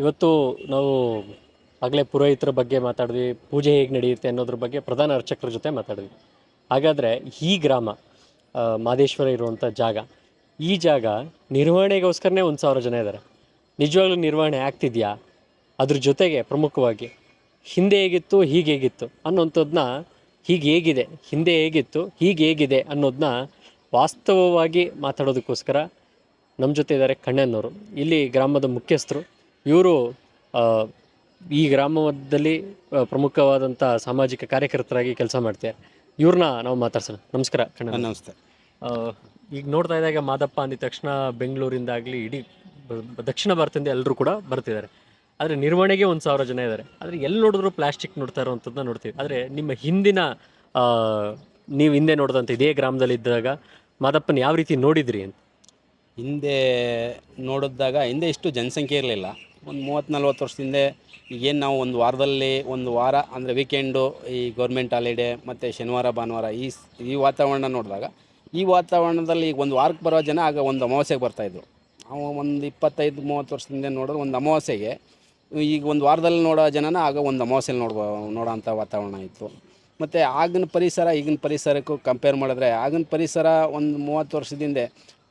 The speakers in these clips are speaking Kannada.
ಇವತ್ತು ನಾವು ಆಗಲೇ ಪುರೋಹಿತರ ಬಗ್ಗೆ ಮಾತಾಡಿದ್ವಿ, ಪೂಜೆ ಹೇಗೆ ನಡೆಯುತ್ತೆ ಅನ್ನೋದ್ರ ಬಗ್ಗೆ ಪ್ರಧಾನ ಅರ್ಚಕರ ಜೊತೆ ಮಾತಾಡಿದ್ವಿ. ಹಾಗಾದರೆ ಈ ಗ್ರಾಮ ಮಾದೇಶ್ವರ ಇರುವಂಥ ಜಾಗ, ಈ ಜಾಗ ನಿರ್ವಹಣೆಗೋಸ್ಕರನೇ 1,000 ಜನ ಇದ್ದಾರೆ. ನಿಜವಾಗ್ಲೂ ನಿರ್ವಹಣೆ ಆಗ್ತಿದೆಯಾ? ಅದ್ರ ಜೊತೆಗೆ ಪ್ರಮುಖವಾಗಿ ಹಿಂದೆ ಹೇಗಿತ್ತು, ಹೀಗೆ ಹೇಗಿತ್ತು ಅನ್ನೋಂಥದ್ದನ್ನ, ಹೀಗೆ ಹೇಗಿದೆ, ಹಿಂದೆ ಹೇಗಿತ್ತು, ಹೀಗೆ ಹೇಗಿದೆ ಅನ್ನೋದನ್ನ ವಾಸ್ತವವಾಗಿ ಮಾತಾಡೋದಕ್ಕೋಸ್ಕರ ನಮ್ಮ ಜೊತೆ ಇದ್ದಾರೆ ಕಣ್ಣನ್ನವರು. ಇಲ್ಲಿ ಗ್ರಾಮದ ಮುಖ್ಯಸ್ಥರು ಇವರು. ಈ ಗ್ರಾಮದಲ್ಲಿ ಪ್ರಮುಖವಾದಂಥ ಸಾಮಾಜಿಕ ಕಾರ್ಯಕರ್ತರಾಗಿ ಕೆಲಸ ಮಾಡ್ತಾರೆ. ಇವ್ರನ್ನ ನಾವು ಮಾತಾಡ್ಸೋಣ. ನಮಸ್ಕಾರ ಕಣ್ಣ. ನಮಸ್ತೆ. ಈಗ ನೋಡ್ತಾ ಇದ್ದಾಗ ಮಾದಪ್ಪ ಅಂದಿದ ತಕ್ಷಣ ಬೆಂಗಳೂರಿಂದಾಗಲಿ ಇಡೀ ದಕ್ಷಿಣ ಭಾರತದಿಂದ ಎಲ್ಲರೂ ಕೂಡ ಬರ್ತಿದ್ದಾರೆ. ಆದರೆ ನಿರ್ವಹಣೆಗೆ 1,000 ಜನ ಇದ್ದಾರೆ. ಆದರೆ ಎಲ್ಲಿ ನೋಡಿದ್ರು ಪ್ಲಾಸ್ಟಿಕ್ ನೋಡ್ತಾ ಇರೋವಂಥದ್ದನ್ನ ನೋಡ್ತೀವಿ. ಆದರೆ ನಿಮ್ಮ ಹಿಂದಿನ ನೀವು ಹಿಂದೆ ನೋಡಿದಂಥ ಇದೇ ಗ್ರಾಮದಲ್ಲಿದ್ದಾಗ ಮಾದಪ್ಪನ ಯಾವ ರೀತಿ ನೋಡಿದ್ರಿ ಅಂತ? ಹಿಂದೆ ನೋಡಿದಾಗ ಹಿಂದೆ ಇಷ್ಟು ಜನಸಂಖ್ಯೆ ಇರಲಿಲ್ಲ. ಒಂದು 30-40 ವರ್ಷದಿಂದ ಈಗೇನು ನಾವು ಒಂದು ವಾರದಲ್ಲಿ ಒಂದು ವಾರ ಅಂದರೆ ವೀಕೆಂಡು, ಈ ಗೌರ್ಮೆಂಟ್ ಹಾಲಿಡೇ ಮತ್ತು ಶನಿವಾರ ಭಾನುವಾರ ಈ ವಾತಾವರಣ ನೋಡಿದಾಗ, ಈ ವಾತಾವರಣದಲ್ಲಿ ಈಗ ಒಂದು ವಾರಕ್ಕೆ ಬರೋ ಜನ ಆಗ ಒಂದು ಅಮಾವಾಸ್ಯೆಗೆ ಬರ್ತಾಯಿದ್ರು. ನಾವು ಒಂದು 25-30 ವರ್ಷದಿಂದ ನೋಡಿದ್ರೆ ಒಂದು ಅಮಾವಾಸ್ಯೆಗೆ, ಈಗ ಒಂದು ವಾರದಲ್ಲಿ ನೋಡೋ ಜನನ ಆಗ ಒಂದು ಅಮಾವಾಸ್ಯೆಲಿ ನೋಡೋ ಅಂಥ ವಾತಾವರಣ ಇತ್ತು. ಮತ್ತು ಆಗಿನ ಪರಿಸರ ಈಗಿನ ಪರಿಸರಕ್ಕೂ ಕಂಪೇರ್ ಮಾಡಿದ್ರೆ, ಆಗಿನ ಪರಿಸರ ಒಂದು 30 ವರ್ಷದಿಂದ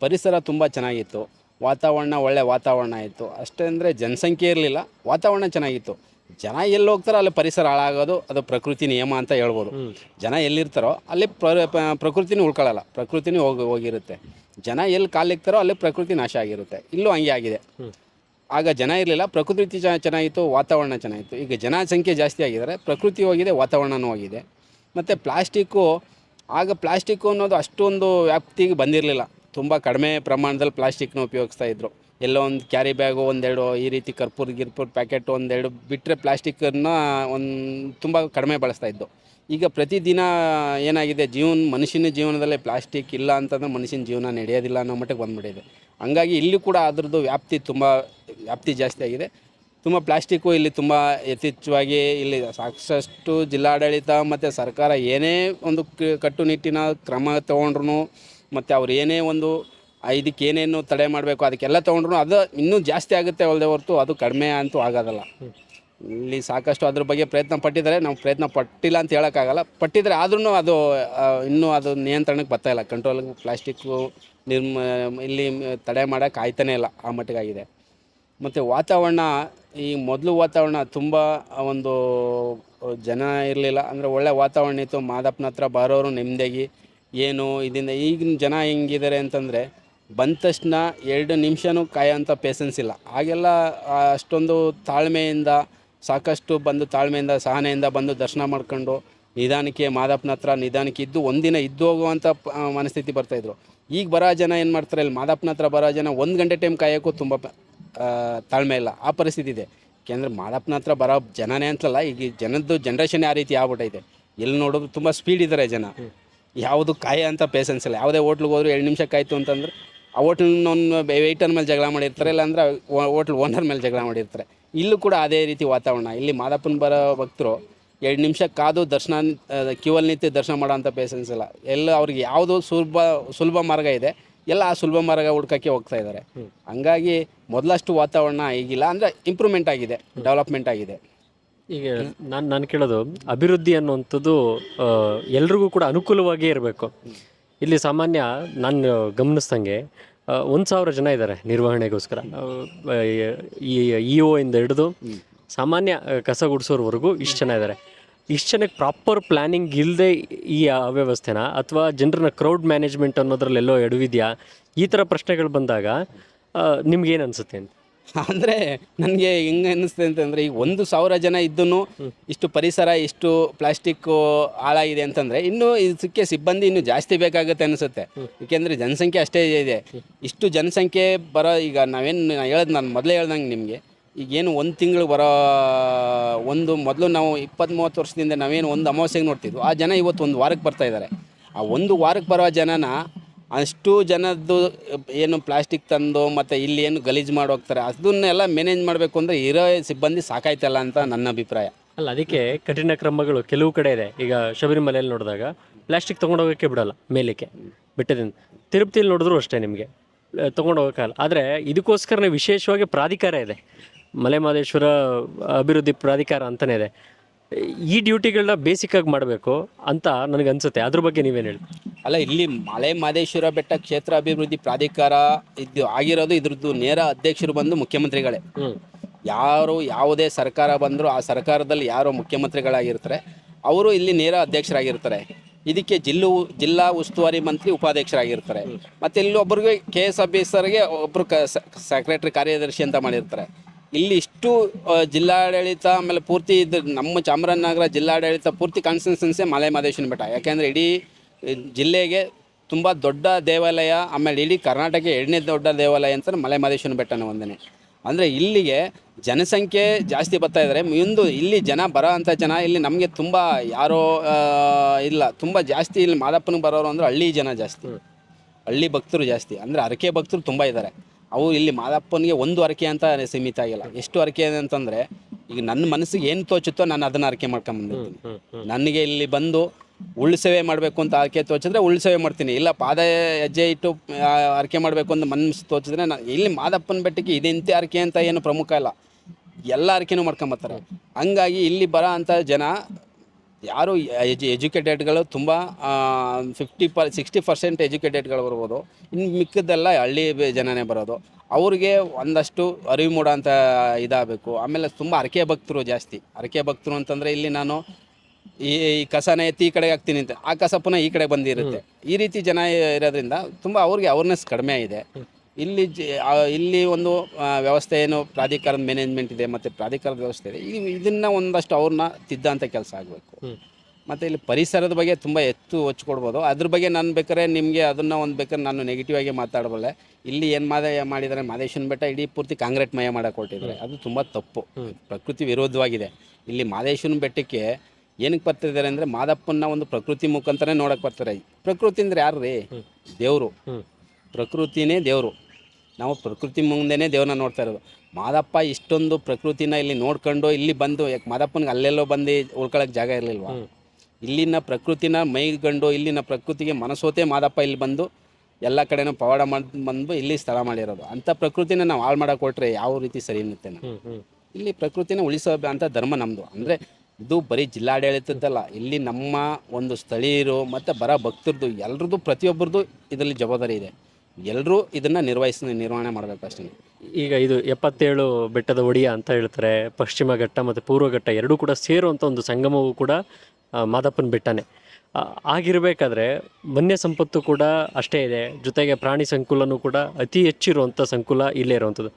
ಪರಿಸರ ತುಂಬ ಚೆನ್ನಾಗಿತ್ತು. ವಾತಾವರಣ ಒಳ್ಳೆ ವಾತಾವರಣ ಇತ್ತು. ಅಷ್ಟೇ ಅಂದರೆ ಜನಸಂಖ್ಯೆ ಇರಲಿಲ್ಲ, ವಾತಾವರಣ ಚೆನ್ನಾಗಿತ್ತು. ಜನ ಎಲ್ಲಿ ಹೋಗ್ತಾರೋ ಅಲ್ಲಿ ಪರಿಸರ ಹಾಳಾಗೋದು ಅದು ಪ್ರಕೃತಿ ನಿಯಮ ಅಂತ ಹೇಳ್ಬೋದು. ಜನ ಎಲ್ಲಿರ್ತಾರೋ ಅಲ್ಲಿ ಪ್ರಕೃತಿನೂ ಉಳ್ಕೊಳ್ಳಲ್ಲ, ಪ್ರಕೃತಿನೂ ಹೋಗಿರುತ್ತೆ. ಜನ ಎಲ್ಲಿ ಕಾಲಿಕ್ತಾರೋ ಅಲ್ಲಿ ಪ್ರಕೃತಿ ನಾಶ ಆಗಿರುತ್ತೆ. ಇಲ್ಲೂ ಹಂಗೆ ಆಗಿದೆ. ಆಗ ಜನ ಇರಲಿಲ್ಲ, ಪ್ರಕೃತಿ ಚೆನ್ನಾಗಿತ್ತು, ವಾತಾವರಣ ಚೆನ್ನಾಗಿತ್ತು. ಈಗ ಜನಸಂಖ್ಯೆ ಜಾಸ್ತಿ ಆಗಿದ್ದಾರೆ, ಪ್ರಕೃತಿ ಹೋಗಿದೆ, ವಾತಾವರಣನೂ ಹೋಗಿದೆ. ಮತ್ತು ಪ್ಲಾಸ್ಟಿಕ್ಕು ಅನ್ನೋದು ಅಷ್ಟೊಂದು ವ್ಯಾಪ್ತಿಗೆ ಬಂದಿರಲಿಲ್ಲ. ತುಂಬ ಕಡಿಮೆ ಪ್ರಮಾಣದಲ್ಲಿ ಪ್ಲಾಸ್ಟಿಕ್ನ ಉಪಯೋಗಿಸ್ತಾಯಿದ್ರು. ಎಲ್ಲೋ ಒಂದು ಕ್ಯಾರಿ ಬ್ಯಾಗು ಒಂದೆರಡು, ಈ ರೀತಿ ಕರ್ಪೂರ ಪ್ಯಾಕೆಟು ಒಂದೆರಡು ಬಿಟ್ಟರೆ ಪ್ಲಾಸ್ಟಿಕ್ಕನ್ನು ತುಂಬ ಕಡಿಮೆ ಬಳಸ್ತಾಯಿದ್ದು. ಈಗ ಪ್ರತಿದಿನ ಏನಾಗಿದೆ, ಮನುಷ್ಯನ ಜೀವನದಲ್ಲೇ ಪ್ಲಾಸ್ಟಿಕ್ ಇಲ್ಲ ಅಂತಂದರೆ ಮನುಷ್ಯನ ಜೀವನ ನಡೆಯೋದಿಲ್ಲ ಅನ್ನೋ ಮಟ್ಟಿಗೆ ಬಂದುಬಿಟ್ಟಿದೆ. ಹಂಗಾಗಿ ಇಲ್ಲಿ ಕೂಡ ಅದರದ್ದು ವ್ಯಾಪ್ತಿ ಜಾಸ್ತಿ ಆಗಿದೆ. ತುಂಬ ಪ್ಲಾಸ್ಟಿಕ್ಕು ಇಲ್ಲಿ ತುಂಬ ಯಥೇಚ್ಛವಾಗಿ ಇಲ್ಲಿ ಸಾಕಷ್ಟು ಜಿಲ್ಲಾಡಳಿತ ಮತ್ತು ಸರ್ಕಾರ ಏನೇ ಒಂದು ಕಟ್ಟುನಿಟ್ಟಿನ ಕ್ರಮ ತೊಗೊಂಡ್ರು, ಮತ್ತು ಅವ್ರು ಏನೇ ಒಂದು ಇದಕ್ಕೆ ಏನೇನು ತಡೆ ಮಾಡಬೇಕು ಅದಕ್ಕೆಲ್ಲ ತೊಗೊಂಡ್ರು ಅದು ಇನ್ನೂ ಜಾಸ್ತಿ ಆಗುತ್ತೆ ಅಲ್ಲದೆ ಹೊರತು ಅದು ಕಡಿಮೆ ಅಂತೂ ಆಗೋದಲ್ಲ. ಇಲ್ಲಿ ಸಾಕಷ್ಟು ಅದ್ರ ಬಗ್ಗೆ ಪ್ರಯತ್ನ ಪಟ್ಟಿದ್ದಾರೆ. ನಾವು ಪ್ರಯತ್ನ ಪಟ್ಟಿಲ್ಲ ಅಂತ ಹೇಳೋಕ್ಕಾಗಲ್ಲ. ಪಟ್ಟಿದ್ರೆ ಆದ್ರೂ ಅದು ಇನ್ನೂ ಅದು ನಿಯಂತ್ರಣಕ್ಕೆ ಬರ್ತಾಯಿಲ್ಲ. ಕಂಟ್ರೋಲ್ಗೆ ಪ್ಲಾಸ್ಟಿಕ್ಕು ಇಲ್ಲಿ ತಡೆ ಮಾಡೋಕ್ಕೆ ಆಯ್ತಾನೇ ಇಲ್ಲ, ಆ ಮಟ್ಟಿಗಾಗಿದೆ. ಮತ್ತು ವಾತಾವರಣ, ಈ ಮೊದಲು ವಾತಾವರಣ ತುಂಬ ಒಂದು ಜನ ಇರಲಿಲ್ಲ, ಅಂದರೆ ಒಳ್ಳೆ ವಾತಾವರಣ ಇತ್ತು. ಮಾದಪ್ಪನ ಹತ್ರ ಬರೋರು ನೆಮ್ಮದಿಯಾಗಿ ಏನು ಇದರಿಂದ. ಈಗಿನ ಜನ ಹೆಂಗಿದ್ದಾರೆ ಅಂತಂದರೆ, ಬಂದ ತಕ್ಷಣ 2 ನಿಮಿಷನೂ ಕಾಯೋಂಥ ಪೇಷನ್ಸ್ ಇಲ್ಲ. ಆಗೆಲ್ಲ ಅಷ್ಟೊಂದು ತಾಳ್ಮೆಯಿಂದ, ಸಾಕಷ್ಟು ಬಂದು ತಾಳ್ಮೆಯಿಂದ ಸಹನೆಯಿಂದ ಬಂದು ದರ್ಶನ ಮಾಡ್ಕೊಂಡು ನಿಧಾನಕ್ಕೆ ಮಾದಪ್ಪನ ಹತ್ರ ನಿಧಾನಕ್ಕೆ ಇದ್ದು ಒಂದಿನ ಇದ್ದು ಹೋಗುವಂಥ ಮನಸ್ಥಿತಿ ಬರ್ತಾಯಿದ್ರು. ಈಗ ಬರೋ ಜನ ಏನು ಮಾಡ್ತಾರೆ, ಇಲ್ಲಿ ಮಾದಪ್ಪನ ಹತ್ರ ಬರೋ ಜನ 1 ಗಂಟೆ ಟೈಮ್ ಕಾಯೋಕ್ಕೂ ತುಂಬ ತಾಳ್ಮೆ ಇಲ್ಲ, ಆ ಪರಿಸ್ಥಿತಿ ಇದೆ. ಯಾಕೆಂದರೆ ಮಾದಪ್ಪನ ಹತ್ರ ಬರೋ ಜನನೇ ಅಂತಲ್ಲ, ಈಗ ಜನದ್ದು ಜನ್ರೇಷನ್ ಆ ರೀತಿ ಆಗ್ಬಿಟ್ಟೈತೆ. ಎಲ್ಲಿ ನೋಡೋದು ತುಂಬ ಸ್ಪೀಡ್ ಇದ್ದಾರೆ ಜನ, ಯಾವುದು ಕಾಯೋ ಅಂತ ಪೇಷನ್ಸ್ ಇಲ್ಲ. ಯಾವುದೇ ಹೋಟ್ಲಿಗೆ ಹೋದ್ರು 2 ನಿಮಿಷ ಕಾಯ್ತು ಅಂತಂದ್ರೆ ಆ ಹೋಟ್ಲಿನ ವೆಯ್ಟರ್ ಮೇಲೆ ಜಗಳ ಮಾಡಿರ್ತಾರೆ, ಇಲ್ಲಾಂದ್ರೆ ಹೋಟ್ಲ್ ಓನರ್ ಮೇಲೆ ಜಗಳ ಮಾಡಿರ್ತಾರೆ. ಇಲ್ಲೂ ಕೂಡ ಅದೇ ರೀತಿ ವಾತಾವರಣ. ಇಲ್ಲಿ ಮಾದಪ್ಪನ ಬರೋ ಭಕ್ತರು 2 ನಿಮಿಷ ಕಾದು ದರ್ಶನ ಕ್ಯೂವಲ್ಲಿ ನಿಂತು ದರ್ಶನ ಮಾಡೋ ಅಂಥ ಪೇಷನ್ಸ್ ಇಲ್ಲ. ಎಲ್ಲ ಅವ್ರಿಗೆ ಯಾವುದು ಸುಲಭ ಮಾರ್ಗ ಇದೆ, ಎಲ್ಲ ಆ ಸುಲಭ ಮಾರ್ಗ ಹುಡ್ಕೋಕ್ಕೆ ಹೋಗ್ತಾ ಇದ್ದಾರೆ. ಹಂಗಾಗಿ ಮೊದಲಷ್ಟು ವಾತಾವರಣ ಈಗಿಲ್ಲ, ಅಂದರೆ ಇಂಪ್ರೂವ್ಮೆಂಟ್ ಆಗಿದೆ, ಡೆವಲಪ್ಮೆಂಟ್ ಆಗಿದೆ. ಈಗ ನಾನು ಕೇಳೋದು, ಅಭಿವೃದ್ಧಿ ಅನ್ನುವಂಥದ್ದು ಎಲ್ರಿಗೂ ಕೂಡ ಅನುಕೂಲವಾಗಿಯೇ ಇರಬೇಕು. ಇಲ್ಲಿ ಸಾಮಾನ್ಯ ನಾನು ಗಮನಿಸ್ದಂಗೆ 1,000 ಜನ ಇದ್ದಾರೆ ನಿರ್ವಹಣೆಗೋಸ್ಕರ. ಇ ಒ ಇಂದ ಹಿಡಿದು ಸಾಮಾನ್ಯ ಕಸ ಗುಡಿಸೋರ್ವರೆಗೂ ಇಷ್ಟು ಜನ ಇದ್ದಾರೆ. ಇಷ್ಟು ಜನಕ್ಕೆ ಪ್ರಾಪರ್ ಪ್ಲ್ಯಾನಿಂಗ್ ಇಲ್ಲದೆ ಈ ಅವ್ಯವಸ್ಥೆನ, ಅಥವಾ ಜನರನ್ನ ಕ್ರೌಡ್ ಮ್ಯಾನೇಜ್ಮೆಂಟ್ ಅನ್ನೋದ್ರಲ್ಲೆಲ್ಲೋ ಎಡವಿದೆಯಾ? ಈ ಥರ ಪ್ರಶ್ನೆಗಳು ಬಂದಾಗ ನಿಮ್ಗೇನು ಅನಿಸುತ್ತೆ ಅಂತ? ಅಂದರೆ ನನಗೆ ಹೆಂಗೆ ಅನ್ನಿಸ್ತದೆ ಅಂತಂದರೆ, ಈಗ 1,000 ಜನ ಇದ್ದೂ ಇಷ್ಟು ಪರಿಸರ, ಇಷ್ಟು ಪ್ಲಾಸ್ಟಿಕ್ಕು ಹಾಳಾಗಿದೆ ಅಂತಂದರೆ ಇನ್ನೂ ಇದಕ್ಕೆ ಸಿಬ್ಬಂದಿ ಇನ್ನೂ ಜಾಸ್ತಿ ಬೇಕಾಗುತ್ತೆ ಅನಿಸುತ್ತೆ. ಏಕೆಂದರೆ ಜನಸಂಖ್ಯೆ ಅಷ್ಟೇ ಇದೆ. ಇಷ್ಟು ಜನಸಂಖ್ಯೆ ಬರೋ, ಈಗ ನಾನು ಮೊದಲೇ ಹೇಳ್ದಂಗೆ ನಿಮಗೆ, ಈಗೇನು 1 ತಿಂಗಳು ಬರೋ ಮೊದಲು ನಾವು 20-30 ವರ್ಷದಿಂದ ನಾವೇನು ಒಂದು ಅಮಾವಾಸ್ಯೆಗೆ ನೋಡ್ತಿದ್ವು, ಆ ಜನ ಇವತ್ತು 1 ವಾರಕ್ಕೆ ಬರ್ತಾಯಿದ್ದಾರೆ. ಆ 1 ವಾರಕ್ಕೆ ಬರೋ ಜನನ ಅಷ್ಟು ಜನದ್ದು ಏನು ಪ್ಲಾಸ್ಟಿಕ್ ತಂದು ಮತ್ತು ಇಲ್ಲಿ ಏನು ಗಲೀಜು ಮಾಡಿ ಹೋಗ್ತಾರೆ, ಅದನ್ನೆಲ್ಲ ಮ್ಯಾನೇಜ್ ಮಾಡಬೇಕು ಅಂದರೆ ಇರೋ ಸಿಬ್ಬಂದಿ ಸಾಕಾಯ್ತಲ್ಲ ಅಂತ ನನ್ನ ಅಭಿಪ್ರಾಯ. ಅಲ್ಲ, ಅದಕ್ಕೆ ಕಠಿಣ ಕ್ರಮಗಳು ಕೆಲವು ಕಡೆ ಇದೆ. ಈಗ ಶಬರಿಮಲೆಯಲ್ಲಿ ನೋಡಿದಾಗ ಪ್ಲಾಸ್ಟಿಕ್ ತೊಗೊಂಡೋಗೋಕ್ಕೆ ಬಿಡೋಲ್ಲ, ಮೇಲಕ್ಕೆ ಬಿಟ್ಟದಿಂದ. ತಿರುಪತಿಯಲ್ಲಿ ನೋಡಿದ್ರು ಅಷ್ಟೇ, ನಿಮಗೆ ತೊಗೊಂಡೋಗೋಕ್ಕಲ್ಲ. ಆದರೆ ಇದಕ್ಕೋಸ್ಕರನೇ ವಿಶೇಷವಾಗಿ ಪ್ರಾಧಿಕಾರ ಇದೆ. ಮಲೆ ಮಹದೇಶ್ವರ ಅಭಿವೃದ್ಧಿ ಪ್ರಾಧಿಕಾರ ಅಂತಲೇ ಇದೆ. ಈ ಡ್ಯೂಟಿಗಳನ್ನ ಬೇಸಿಕ್ಕಾಗಿ ಮಾಡಬೇಕು ಅಂತ ನನಗೆ ಅನಿಸುತ್ತೆ. ಅದ್ರ ಬಗ್ಗೆ ನೀವೇನು ಹೇಳಿ? ಅಲ್ಲ, ಇಲ್ಲಿ ಮಲೆ ಮಹದೇಶ್ವರ ಬೆಟ್ಟ ಕ್ಷೇತ್ರ ಅಭಿವೃದ್ಧಿ ಪ್ರಾಧಿಕಾರ ಇದು ಆಗಿರೋದು, ಇದ್ರದ್ದು ನೇರ ಅಧ್ಯಕ್ಷರು ಬಂದು ಮುಖ್ಯಮಂತ್ರಿಗಳೇ. ಯಾರು ಯಾವುದೇ ಸರ್ಕಾರ ಬಂದರೂ ಆ ಸರ್ಕಾರದಲ್ಲಿ ಯಾರು ಮುಖ್ಯಮಂತ್ರಿಗಳಾಗಿರ್ತಾರೆ ಅವರು ಇಲ್ಲಿ ನೇರ ಅಧ್ಯಕ್ಷರಾಗಿರ್ತಾರೆ. ಇದಕ್ಕೆ ಜಿಲ್ಲಾ ಉಸ್ತುವಾರಿ ಮಂತ್ರಿ ಉಪಾಧ್ಯಕ್ಷರಾಗಿರ್ತಾರೆ. ಮತ್ತು ಇಲ್ಲೊಬ್ಬರಿಗೆ KS ಒಬ್ಬರು ಸೆಕ್ರೆಟರಿ ಕಾರ್ಯದರ್ಶಿ ಅಂತ ಮಾಡಿರ್ತಾರೆ. ಇಲ್ಲಿ ಇಷ್ಟು ಜಿಲ್ಲಾಡಳಿತ, ಆಮೇಲೆ ಪೂರ್ತಿ ಇದು ನಮ್ಮ ಚಾಮರಾಜನಗರ ಜಿಲ್ಲಾಡಳಿತ ಪೂರ್ತಿ ಕಾನ್ಸ್ಟಿಟ್ಯೂನ್ಸಿ ಮಲೆ ಮಹದೇಶ್ವರ ಬೆಟ್ಟ. ಯಾಕೆಂದರೆ ಇಡೀ ಜಿಲ್ಲೆಗೆ ತುಂಬ ದೊಡ್ಡ ದೇವಾಲಯ, ಆಮೇಲೆ ಇಡೀ ಕರ್ನಾಟಕ 2ನೇ ದೊಡ್ಡ ದೇವಾಲಯ ಅಂತ ಮಲೆ ಮಹದೇಶ್ವರ ಬೆಟ್ಟನ ಒಂದೇ. ಅಂದರೆ ಇಲ್ಲಿಗೆ ಜನಸಂಖ್ಯೆ ಜಾಸ್ತಿ ಬರ್ತಾ ಇದ್ದಾರೆ. ಮುಂದೆ ಇಲ್ಲಿ ಜನ ಬರೋ ಅಂಥ ಜನ ಇಲ್ಲಿ ನಮಗೆ ತುಂಬ ಯಾರೋ ಇಲ್ಲ, ತುಂಬ ಜಾಸ್ತಿ ಇಲ್ಲಿ ಮಾದಪ್ಪನಿಗೆ ಬರೋರು ಅಂದರೆ ಹಳ್ಳಿ ಜನ ಜಾಸ್ತಿ, ಹಳ್ಳಿ ಭಕ್ತರು ಜಾಸ್ತಿ. ಅಂದರೆ ಹರಕೆ ಭಕ್ತರು ತುಂಬ ಇದ್ದಾರೆ. ಅವು ಇಲ್ಲಿ ಮಾದಪ್ಪನಿಗೆ ಒಂದು ಹರಕೆ ಅಂತ ಸೀಮಿತ ಆಗಿಲ್ಲ. ಎಷ್ಟು ಹರಕೆ ಅಂತಂದರೆ, ಈಗ ನನ್ನ ಮನಸ್ಸಿಗೆ ಏನು ತೋಚುತ್ತೋ ನಾನು ಅದನ್ನು ಹರಕೆ ಮಾಡ್ಕೊಂಬಂದಿರ್ತೀನಿ. ನನಗೆ ಇಲ್ಲಿ ಬಂದು ಉಳ್ಸೇವೆ ಮಾಡಬೇಕು ಅಂತ ಹರಕೆ ತೋಚಿದ್ರೆ ಉಳ್ಸೇವೆ ಮಾಡ್ತೀನಿ. ಇಲ್ಲ ಪಾದ ಹೆಜ್ಜೆ ಇಟ್ಟು ಹರಕೆ ಮಾಡಬೇಕು ಅಂತ ಮನಸ್ಸು ತೋಚಿದ್ರೆ ನಾನು ಇಲ್ಲಿ ಮಾದಪ್ಪನ ಬೆಟ್ಟಕ್ಕೆ ಇದೆಂತೆ ಹರಕೆ ಅಂತ ಏನು ಪ್ರಮುಖ ಇಲ್ಲ, ಎಲ್ಲ ಹರಕೆನೂ ಮಾಡ್ಕೊಂಬರ್ತಾರೆ. ಹಂಗಾಗಿ ಇಲ್ಲಿ ಬರೋ ಅಂಥ ಜನ ಯಾರು ಎಜುಕೇಟೆಡ್ಗಳು ತುಂಬ 60% ಎಜುಕೇಟೆಡ್ಗಳು ಬರ್ಬೋದು. ಇನ್ನು ಮಿಕ್ಕದ್ದೆಲ್ಲ ಹಳ್ಳಿ ಜನನೇ ಬರೋದು. ಅವ್ರಿಗೆ ಒಂದಷ್ಟು ಅರಿವು ಮೂಡೋ ಅಂಥ ಇದಾಗಬೇಕು. ಆಮೇಲೆ ತುಂಬ ಹರಕೆ ಭಕ್ತರು ಜಾಸ್ತಿ. ಹರಕೆ ಭಕ್ತರು ಅಂತಂದರೆ ಇಲ್ಲಿ ನಾನು ಈ ಕಸನ ಎತ್ತಿ ಈ ಕಡೆಗೆ ಹಾಕ್ತೀನಿ ಅಂತ, ಆ ಕಸ ಪುನಃ ಈ ಕಡೆ ಬಂದಿರುತ್ತೆ. ಈ ರೀತಿ ಜನ ಇರೋದ್ರಿಂದ ತುಂಬ ಅವ್ರಿಗೆ ಅವೇರ್ನೆಸ್ ಕಡಿಮೆ ಇದೆ. ಇಲ್ಲಿ ಒಂದು ವ್ಯವಸ್ಥೆ ಏನು ಪ್ರಾಧಿಕಾರದ ಮ್ಯಾನೇಜ್ಮೆಂಟ್ ಇದೆ ಮತ್ತು ಪ್ರಾಧಿಕಾರದ ವ್ಯವಸ್ಥೆ ಇದೆ. ಇದನ್ನು ಒಂದಷ್ಟು ಅವ್ರನ್ನ ತಿದ್ದಂಥ ಕೆಲಸ ಆಗಬೇಕು. ಮತ್ತು ಇಲ್ಲಿ ಪರಿಸರದ ಬಗ್ಗೆ ತುಂಬ ಒತ್ತು ಕೊಡ್ಬೋದು. ಅದ್ರ ಬಗ್ಗೆ ನಾನು ಬೇಕಾದ್ರೆ ನಿಮಗೆ ಅದನ್ನು ಬೇಕಾದ್ರೆ ನಾನು ನೆಗೆಟಿವ್ ಆಗಿ ಮಾತಾಡಬಲ್ಲೆ. ಇಲ್ಲಿ ಏನು ಮಾಡಿದ್ದಾರೆ, ಮಹದೇಶ್ವರ ಬೆಟ್ಟ ಇಡೀ ಪೂರ್ತಿ ಕಾಂಕ್ರೀಟ್ ಮಯ ಮಾಡಕ್ಕೆ ಹೊರಟಿದ್ದಾರೆ. ಅದು ತುಂಬ ತಪ್ಪು, ಪ್ರಕೃತಿ ವಿರೋಧವಾಗಿದೆ. ಇಲ್ಲಿ ಮಹದೇಶ್ವರ ಬೆಟ್ಟಕ್ಕೆ ಏನಕ್ಕೆ ಬರ್ತಿದ್ದಾರೆ ಅಂದರೆ ಮಾದಪ್ಪನ ಒಂದು ಪ್ರಕೃತಿ ಮುಖಾಂತರನೇ ನೋಡಕ್ಕೆ ಬರ್ತಾರೆ. ಪ್ರಕೃತಿ ಅಂದರೆ ಯಾರು ರೀ? ದೇವರು. ಪ್ರಕೃತಿನೇ ದೇವರು. ನಾವು ಪ್ರಕೃತಿ ಮುಂದೆನೇ ದೇವ್ರನ್ನ ನೋಡ್ತಾ ಇರೋದು. ಮಾದಪ್ಪ ಇಷ್ಟೊಂದು ಪ್ರಕೃತಿನ ಇಲ್ಲಿ ನೋಡ್ಕೊಂಡು ಇಲ್ಲಿ ಬಂದು, ಯಾಕೆ ಮಾದಪ್ಪನಿಗೆ ಅಲ್ಲೆಲ್ಲೋ ಬಂದು ಉಳ್ಕೊಳ್ಳೋಕೆ ಜಾಗ ಇರಲಿಲ್ವಾ? ಇಲ್ಲಿನ ಪ್ರಕೃತಿನ ಮೈಗಂಡು ಇಲ್ಲಿನ ಪ್ರಕೃತಿಗೆ ಮನಸೋತೆ ಮಾದಪ್ಪ ಇಲ್ಲಿ ಬಂದು ಎಲ್ಲ ಕಡೆನೂ ಪವಾಡ ಬಂದು ಇಲ್ಲಿ ಸ್ಥಳ ಮಾಡಿರೋದು. ಅಂಥ ಪ್ರಕೃತಿನ ನಾವು ಹಾಳು ಮಾಡೋಕೆ ಕೊಟ್ಟರೆ ಯಾವ ರೀತಿ ಸರಿ ಅನ್ನುತ್ತೆ? ಇಲ್ಲಿ ಪ್ರಕೃತಿನ ಉಳಿಸೋ ಅಂತ ಧರ್ಮ ನಮ್ಮದು. ಅಂದರೆ ಇದು ಬರೀ ಜಿಲ್ಲಾಡಳಿತದ್ದಲ್ಲ, ಇಲ್ಲಿ ನಮ್ಮ ಒಂದು ಸ್ಥಳೀಯರು ಮತ್ತು ಬರೋ ಭಕ್ತರದ್ದು ಎಲ್ಲರದ್ದು ಪ್ರತಿಯೊಬ್ಬರದ್ದು ಇದರಲ್ಲಿ ಜವಾಬ್ದಾರಿ ಇದೆ. ಎಲ್ಲರೂ ಇದನ್ನು ನಿರ್ವಹಣೆ ಮಾಡಬೇಕು ಅಷ್ಟೇ. ಈಗ ಇದು 77 ಬೆಟ್ಟದ ಒಡಿಯ ಅಂತ ಹೇಳ್ತಾರೆ. ಪಶ್ಚಿಮ ಘಟ್ಟ ಮತ್ತು ಪೂರ್ವ ಘಟ್ಟ ಎರಡೂ ಕೂಡ ಸೇರುವಂಥ ಒಂದು ಸಂಗಮವೂ ಕೂಡ ಮಾದಪ್ಪನ ಬೆಟ್ಟನೇ. ಆಗಿರಬೇಕಾದ್ರೆ ವನ್ಯ ಸಂಪತ್ತು ಕೂಡ ಅಷ್ಟೇ ಇದೆ, ಜೊತೆಗೆ ಪ್ರಾಣಿ ಸಂಕುಲನೂ ಕೂಡ ಅತಿ ಹೆಚ್ಚಿರುವಂಥ ಸಂಕುಲ ಇಲ್ಲೇ ಇರುವಂಥದ್ದು.